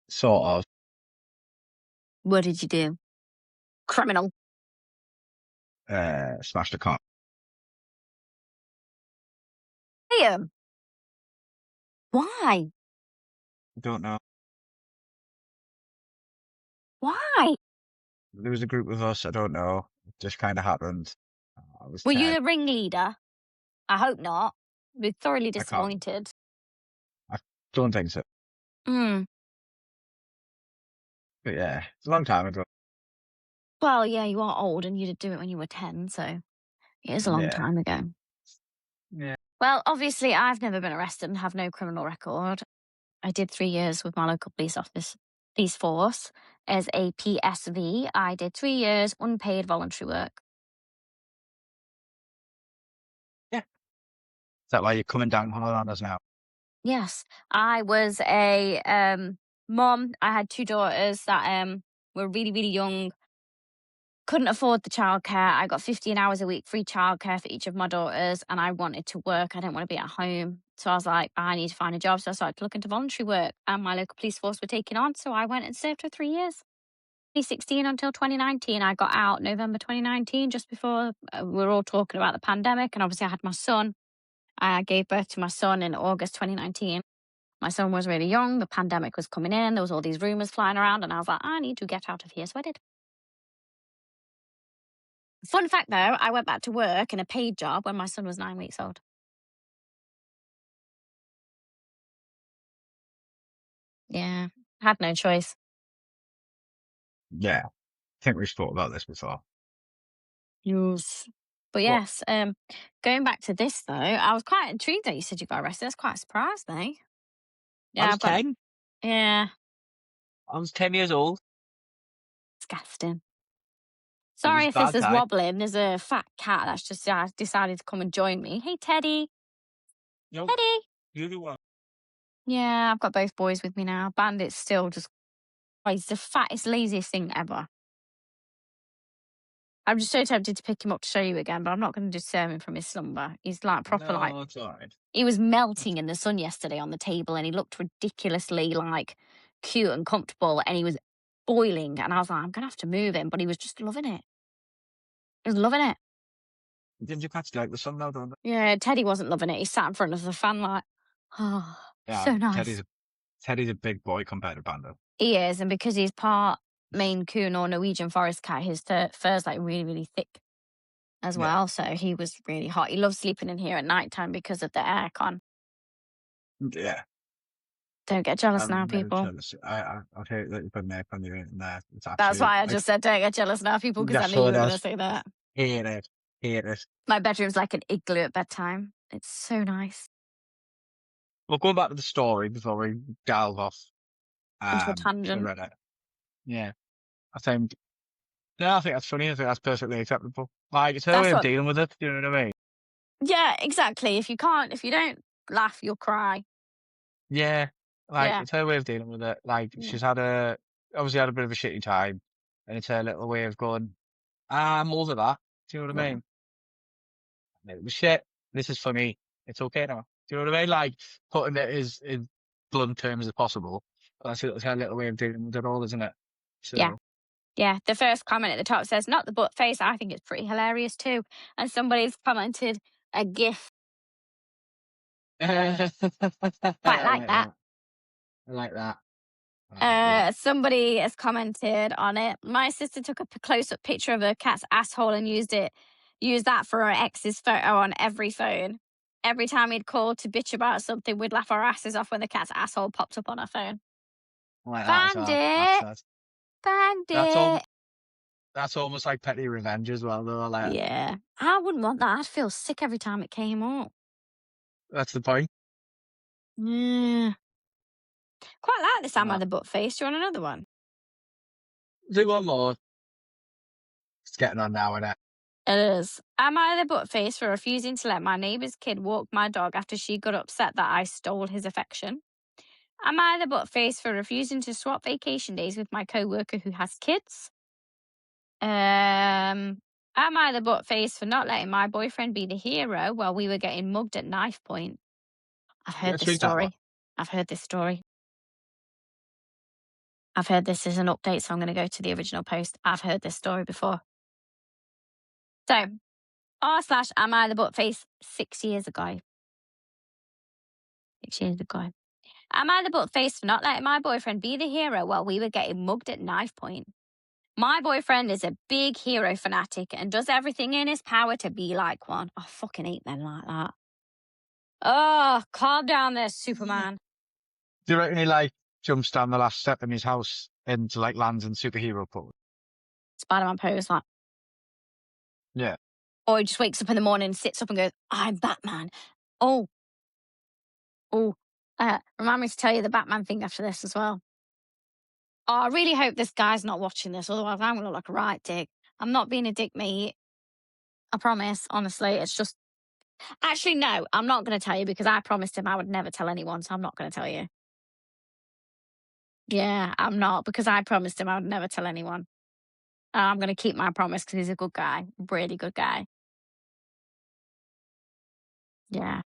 Sort of. What did you do? Criminal. Smashed a car. Liam. Why? Don't know. Why? There was a group of us. I don't know. It just kind of happened. I was Were you 10. the ringleader? I hope not. I'd be thoroughly I can't. disappointed. I don't think so. Hmm. But yeah, it's a long time ago. Well, yeah, you are old and you did do it when you were 10, so it is a long Yeah. time ago. Yeah. Well, obviously, I've never been arrested and have no criminal record. I did 3 years with my local police force as a PSV. I did 3 years unpaid voluntary work. Yeah. Is that why you're coming down hard on us now? Yes, I was a mom. I had 2 daughters that were really, really young. Couldn't afford the childcare. I got 15 hours a week free childcare for each of my daughters, and I wanted to work. I didn't want to be at home. So I was like, I need to find a job. So I started to look into voluntary work, and my local police force were taking on. So I went and served for 3 years. 2016 until 2019. I got out November 2019, just before we were all talking about the pandemic. And obviously, I had my son. I gave birth to my son in August 2019. My son was really young. The pandemic was coming in. There was all these rumors flying around, and I was like, I need to get out of here. So I did. Fun fact, though, I went back to work in a paid job when my son was 9 weeks old. Yeah, had no choice. Yeah. I think we've talked about this before. Yes. But What? yes, going back to this though, I was quite intrigued that you said you got arrested. That's quite a surprise, though. I Yeah, was I've got 10. yeah, I was 10 years old. disgusting. It was Sorry a if this bad is time. wobbling. There's a fat cat that's just decided to come and join me. Hey, Teddy. No, Teddy. you're the one. Yeah, I've got both boys with me now. Bandit's still just, oh, he's the fattest, laziest thing ever. I'm just so tempted to pick him up to show you again, but I'm not going to disturb him from his slumber. He's like proper like, No, it's all right. he was melting in the sun yesterday on the table and he looked ridiculously like cute and comfortable and he was boiling. And I was like, I'm going to have to move him, but he was just loving it. He was loving it. Didn't you catch like the sun now, don't they? Yeah, Teddy wasn't loving it. He sat in front of the fan like, oh, Yeah, so nice. Teddy's a big boy compared to Panda. He is, and because he's part Maine Coon or Norwegian Forest Cat, his fur's like really, really thick as Yeah. well. So he was really hot. He loves sleeping in here at night time because of the aircon. Yeah. Don't get jealous now, I'm very people. jealous. I hate that you put an aircon unit in there. It's That's absolute, why I like, just said don't get jealous now, people, because I that's knew you what were it going to is. say that. Hate it. Hate it. My bedroom's like an igloo at bedtime. It's so nice. Well, going back to the story before we delve off Into a to tangent. Reddit. Yeah. I think I think that's funny. I think that's perfectly acceptable. Like, it's her That's way of what. dealing with it. Do you know what I mean? Yeah, exactly. If you don't laugh, you'll cry. Yeah. Like, Yeah. it's her way of dealing with it. Like, Yeah. she's obviously had a bit of a shitty time, and it's her little way of going, I'm over that. Do you know what I Yeah. mean? It was shit. This is funny. It's okay now. Do you know what I mean? Like, putting it as in blunt terms as possible. That's her little way of dealing with it all, isn't it? Yeah. So. Yeah. The first comment at the top says, not the butt face. I think it's pretty hilarious too. And somebody's commented a gif. I Quite like that. I like that. Somebody has commented on it. My sister took a close-up picture of her cat's asshole and used that for her ex's photo on every phone. Every time he'd call to bitch about something, we'd laugh our asses off when the cat's asshole popped up on our phone. Like that as Found well. That's it. sad. Found That's it. that's almost like petty revenge as well, though. Like Yeah. I wouldn't want that. I'd feel sick every time it came up. that's the point. Yeah. Quite like this Am I Uh, the Butt Face. Do you want another one? do one more. It's getting on now, innit? It is. Am I the butt face for refusing to let my neighbour's kid walk my dog after she got upset that I stole his affection? Am I the butt face for refusing to swap vacation days with my coworker who has kids? Am I the butt face for not letting my boyfriend be the hero while we were getting mugged at knife point? I've heard Let's this read that one. story. I've heard this story. I've heard this is an update, so I'm going to go to the original post. I've heard this story before. So, r/ am I the butt face 6 years ago? 6 years ago. Am I the butt face for not letting my boyfriend be the hero while we were getting mugged at knife point? My boyfriend is a big hero fanatic and does everything in his power to be like one. I fucking hate men like that. Oh, calm down there, Superman. Do you reckon he like jumps down the last step in his house into like lands in superhero pose? Spider-Man pose, like. Yeah. Or he just wakes up in the morning, sits up and goes, I'm Batman. Oh, remind me to tell you the Batman thing after this as well. Oh, I really hope this guy's not watching this, otherwise I'm going to look like a right dick. I'm not being a dick, mate. I promise, honestly. It's just. Actually, no, I'm not going to tell you because I promised him I would never tell anyone, so I'm not going to tell you. Yeah, I'm not because I promised him I would never tell anyone. I'm going to keep my promise because he's a good guy, really good guy. Yeah.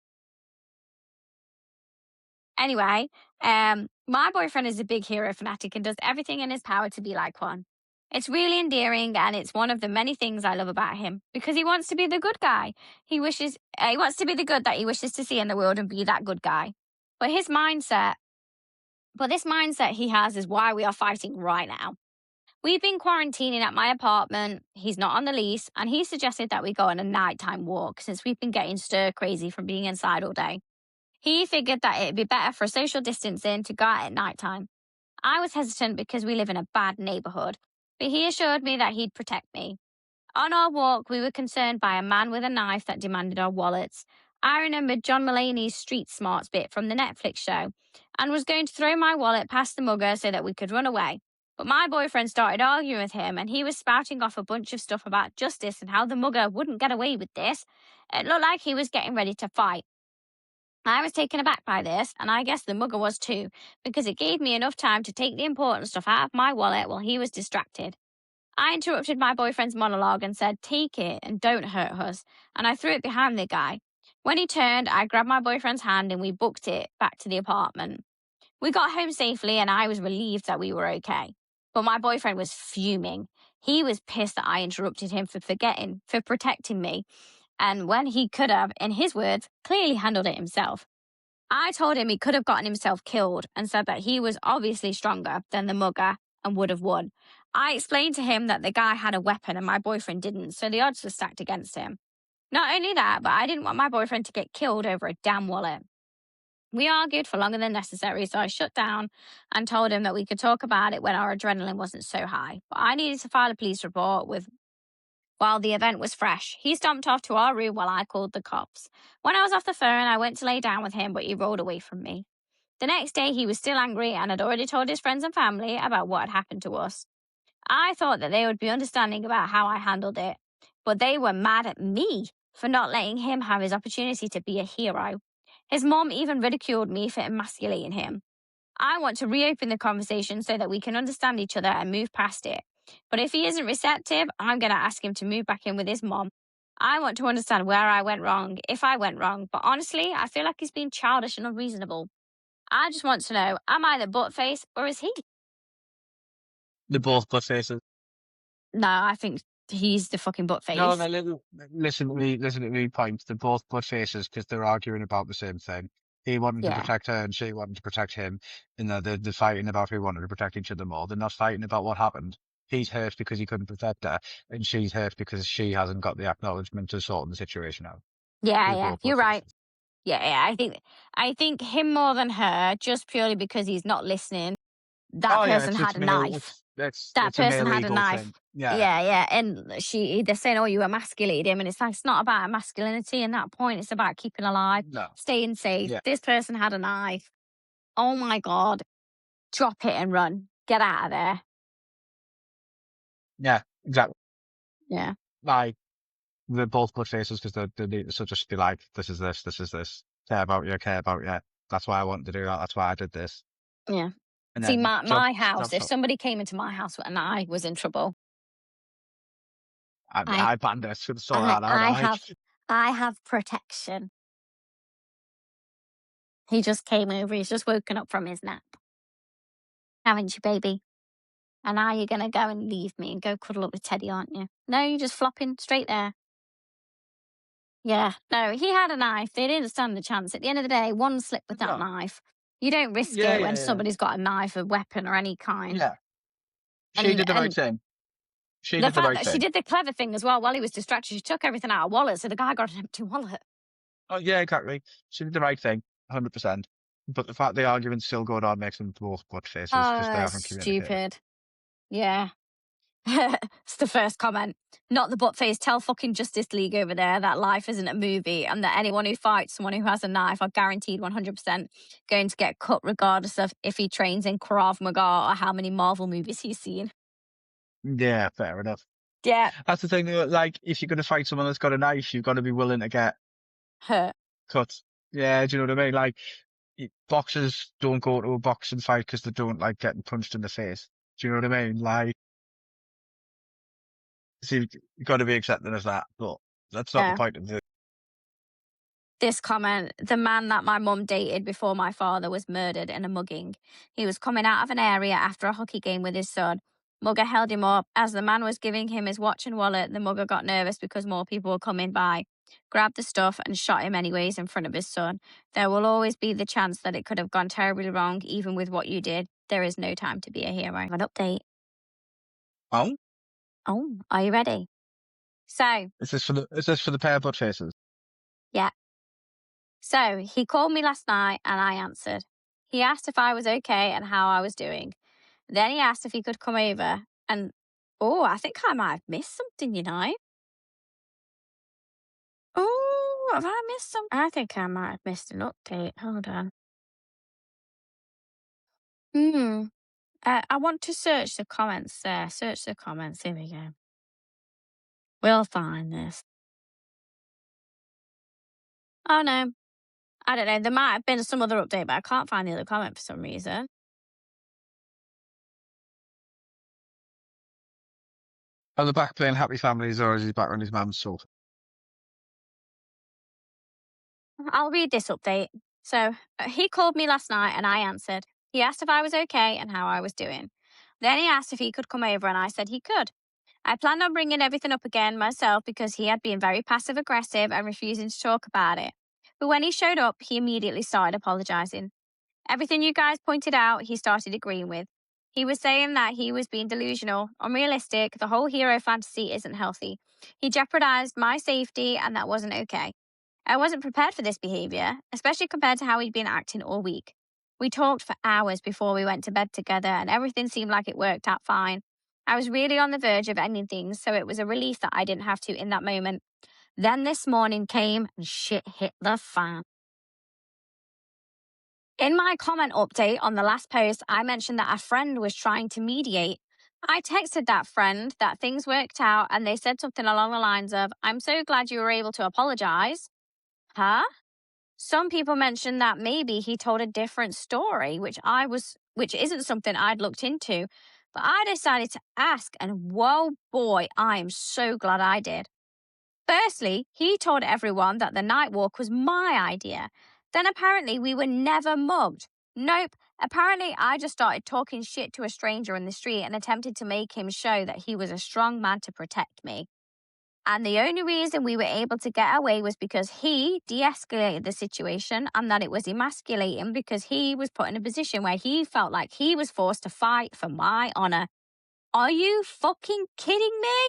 Anyway, my boyfriend is a big hero fanatic and does everything in his power to be like one. It's really endearing and it's one of the many things I love about him because he wants to be the good guy. He wants to be the good that he wishes to see in the world and be that good guy. But this mindset he has is why we are fighting right now. We've been quarantining at my apartment. He's not on the lease, and he suggested that we go on a nighttime walk since we've been getting stir crazy from being inside all day. He figured that it'd be better for social distancing to go out at nighttime. I was hesitant because we live in a bad neighborhood, but he assured me that he'd protect me. On our walk, we were concerned by a man with a knife that demanded our wallets. I remembered John Mulaney's Street Smarts bit from the Netflix show and was going to throw my wallet past the mugger so that we could run away. But my boyfriend started arguing with him and he was spouting off a bunch of stuff about justice and how the mugger wouldn't get away with this. It looked like he was getting ready to fight. I was taken aback by this, and I guess the mugger was too, because it gave me enough time to take the important stuff out of my wallet while he was distracted. I interrupted my boyfriend's monologue and said, take it and don't hurt us, and I threw it behind the guy. When he turned, I grabbed my boyfriend's hand and we booked it back to the apartment. We got home safely and I was relieved that we were okay. But my boyfriend was fuming. He was pissed that I interrupted him for protecting me, and when he could have, in his words, clearly handled it himself. I told him he could have gotten himself killed and said that he was obviously stronger than the mugger and would have won. I explained to him that the guy had a weapon and my boyfriend didn't, so the odds were stacked against him. Not only that, but I didn't want my boyfriend to get killed over a damn wallet. We argued for longer than necessary, so I shut down and told him that we could talk about it when our adrenaline wasn't so high. But I needed to file a police report while the event was fresh. He stomped off to our room while I called the cops. When I was off the phone, I went to lay down with him, but he rolled away from me. The next day, he was still angry and had already told his friends and family about what had happened to us. I thought that they would be understanding about how I handled it, but they were mad at me for not letting him have his opportunity to be a hero. His mom even ridiculed me for emasculating him. I want to reopen the conversation so that we can understand each other and move past it. But if he isn't receptive, I'm going to ask him to move back in with his mom. I want to understand where I went wrong, if I went wrong, but honestly, I feel like he's being childish and unreasonable. I just want to know, am I the butt face or is he? They're both butt faces. No, I think he's the fucking butt face. No, listen to me point. They're both butt faces because they're arguing about the same thing. He wanted to Yeah. protect her and she wanted to protect him. And they're fighting about who wanted to protect each other more. They're not fighting about what happened. He's hurt because he couldn't protect her, and she's hurt because she hasn't got the acknowledgement to sort the situation out. Yeah, With yeah. both You're right. faces. Yeah, yeah. I think him more than her, just purely because he's not listening. That Oh yeah, person had it's a male. knife. That It's a person male had a ego knife. thing. Yeah. Yeah, yeah. And they're saying, "Oh, you emasculated him," and it's like it's not about masculinity. In that point, it's about keeping alive, No. staying safe. Yeah. This person had a knife. Oh my god! Drop it and run. Get out of there. Yeah. Exactly. Yeah, Like they're both good faces because they need to sort of just be like, this is this, this is this. Care about you, care about you. That's why I wanted to do that. That's why I did this. yeah. And See, then my house. job If sort. somebody came into my house and I was in trouble, I I banned it. Should have sorted I that out. I have I have protection. He just came over. He's just woken up from his nap. Haven't you, baby? And now you're going to go and leave me and go cuddle up with Teddy, aren't you? No, you're just flopping straight there. Yeah, no, he had a knife. They didn't stand a chance. At the end of the day, one slip with that No. knife. You don't risk Yeah, it yeah, when yeah. somebody's got a knife, a weapon, or any kind. Yeah. She And did the right thing. She the did the fact right that she thing. did the clever thing as well while he was distracted, she took everything out of wallet, so the guy got an empty wallet. Oh yeah, exactly. She did the right thing. 100%. But the fact the argument's still going on makes them both good faces because they Oh, haven't communicated. stupid. Yeah. It's the first comment. Not the butt face. Tell fucking Justice League over there that life isn't a movie and that anyone who fights someone who has a knife are guaranteed 100% going to get cut regardless of if he trains in Krav Maga or how many Marvel movies he's seen. Yeah, fair enough. Yeah, That's the thing, though, like, if you're going to fight someone that's got a knife, you've got to be willing to get hurt. cut. Yeah, do you know what I mean? Like, boxers don't go to a boxing fight because they don't like getting punched in the face. Do you know what I mean? Like, so you've got to be accepting of that, but that's not the Yeah. point of the. This comment, the man that my mum dated before my father was murdered in a mugging. He was coming out of an area after a hockey game with his son. Mugger held him up. As the man was giving him his watch and wallet, the mugger got nervous because more people were coming by, grabbed the stuff and shot him anyways in front of his son. There will always be the chance that it could have gone terribly wrong, even with what you did. There is no time to be a hero. An update. Oh, Oh, are you ready? So, is this for the pair of butt faces? yeah. So he called me last night and I answered. He asked if I was okay and how I was doing. Then he asked if he could come over and, oh, I think I might have missed something, you know. Oh, have I missed something? I think I might have missed an update. Hold on. Hmm. I want to search the comments there. Search the comments. Here we go. We'll find this. Oh, no. I don't know. There might have been some other update, but I can't find the other comment for some reason. On the back playing Happy Families, or is he back on his mum's sofa? I'll read this update. So he called me last night and I answered. He asked if I was okay and how I was doing. Then he asked if he could come over and I said he could. I planned on bringing everything up again myself because he had been very passive aggressive and refusing to talk about it. But when he showed up, he immediately started apologizing. Everything you guys pointed out, he started agreeing with. He was saying that he was being delusional, unrealistic, the whole hero fantasy isn't healthy. He jeopardized my safety and that wasn't okay. I wasn't prepared for this behavior, especially compared to how he'd been acting all week. We talked for hours before we went to bed together and everything seemed like it worked out fine. I was really on the verge of ending things, so it was a relief that I didn't have to in that moment. Then this morning came and shit hit the fan. In my comment update on the last post, I mentioned that a friend was trying to mediate. I texted that friend that things worked out and they said something along the lines of, I'm so glad you were able to apologize. Huh? Some people mentioned that maybe he told a different story, which isn't something I'd looked into. But I decided to ask, and whoa boy, I am so glad I did. Firstly, he told everyone that the night walk was my idea. Then apparently we were never mugged. Nope. Apparently I just started talking shit to a stranger in the street and attempted to make him show that he was a strong man to protect me. And the only reason we were able to get away was because he de-escalated the situation, and that it was emasculating because he was put in a position where he felt like he was forced to fight for my honor. Are you fucking kidding me?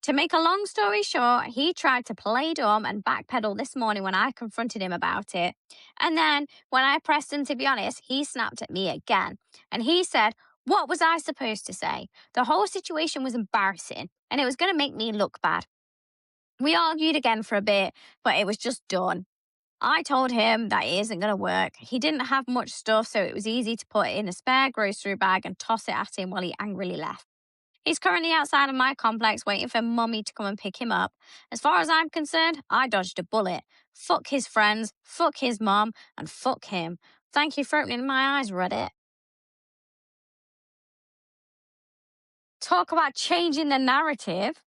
To make a long story short, he tried to play dumb and backpedal this morning when I confronted him about it. And then when I pressed him to be honest, he snapped at me again. And he said, what was I supposed to say? The whole situation was embarrassing and it was going to make me look bad. We argued again for a bit, but it was just done. I told him that it isn't going to work. He didn't have much stuff, so it was easy to put it in a spare grocery bag and toss it at him while he angrily left. He's currently outside of my complex waiting for mummy to come and pick him up. As far as I'm concerned, I dodged a bullet. Fuck his friends, fuck his mum, and fuck him. Thank you for opening my eyes, Reddit. Talk about changing the narrative.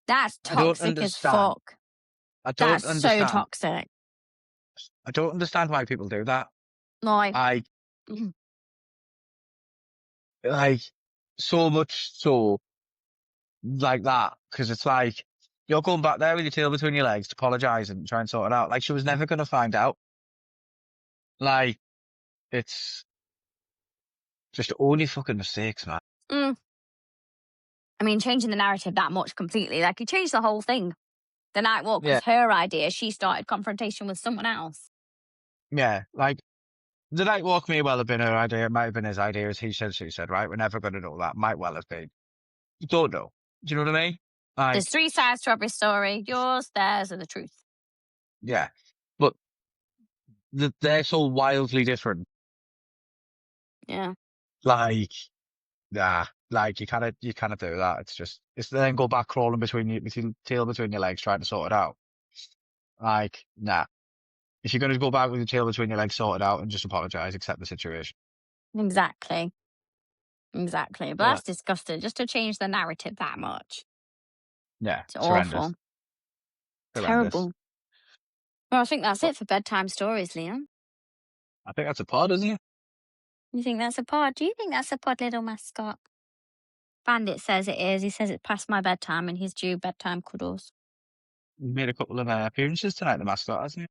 That's toxic as fuck. That's so toxic. I don't understand why people do that. No. Like, so much so, like that, because it's like, you're going back there with your tail between your legs to apologise and try and sort it out. Like, she was never going to find out. Like, it's just own your fucking mistakes, man. I mean, changing the narrative that much completely. Like, he changed the whole thing. The night walk was her idea. She started confrontation with someone else. Yeah, like, the night walk may well have been her idea. It might have been his idea, as he said, she said, right? We're never going to know that. Might well have been. You don't know. Do you know what I mean? Like, there's three sides to every story. Yours, theirs, and the truth. Yeah. But they're so wildly different. Yeah. Like, nah. Like, you cannot do that. It's then go back crawling with your tail between your legs trying to sort it out. Like, nah. If you're going to go back with your tail between your legs, sort it out and just apologise, accept the situation. Exactly. But that's disgusting, just to change the narrative that much. Yeah. It's awful. Terrible. Well, I think that's it for bedtime stories, Liam. I think that's a pod, isn't it? You think that's a pod? Do you think that's a pod, little mascot? Bandit says it is. He says it's past my bedtime and he's due bedtime cuddles. He made a couple of appearances tonight, the mascot, hasn't he?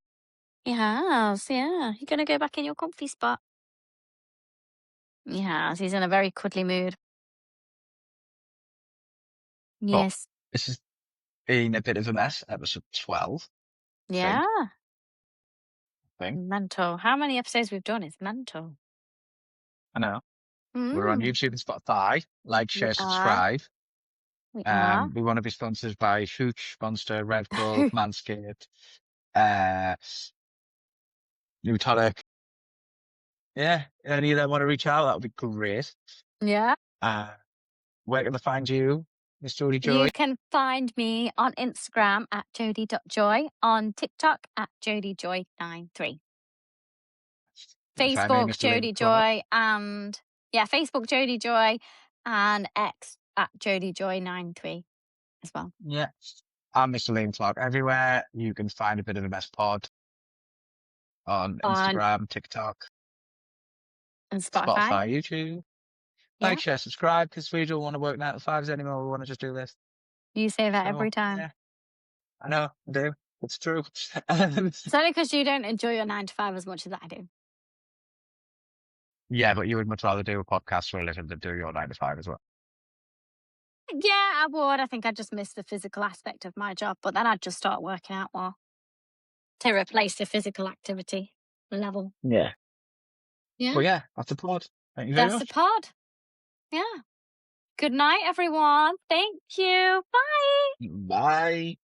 He has, yeah. You going to go back in your comfy spot? He has. He's in a very cuddly mood. Yes. Oh, this has been a bit of a mess. Episode 12. Yeah. I think. Mental. How many episodes we've done is mental. I know. We're on YouTube and Spotify. Like, share, subscribe. We are. We want to be sponsored by Hooch, Monster, Red Bull, Manscaped, New Tonic. Yeah, any of them want to reach out, that would be great. Yeah. Where can I find you, Miss Jodie Joy? You can find me on Instagram at jodie.joy, on TikTok at jodiejoy93. Facebook Jodie Joy, and Facebook Jodie Joy, and X at jodiejoy93 as well. Yeah. I'm Mr. Liam Clark everywhere. You can find a bit of a mess pod on Instagram, TikTok, and Spotify, YouTube. Like, share, subscribe, because we don't want to work 9 to 5s anymore. We want to just do this. You say that every time. Yeah. I know, I do. It's true. It's only because you don't enjoy your 9 to 5 as much as I do. Yeah, but you would much rather do a podcast for a living than do your 9 to 5 as well. Yeah, I would. I think I'd just miss the physical aspect of my job, but then I'd just start working out more to replace the physical activity level. Yeah. Yeah. Well, yeah, that's a pod. Thank you very much. That's a pod. Yeah. Good night, everyone. Thank you. Bye. Bye.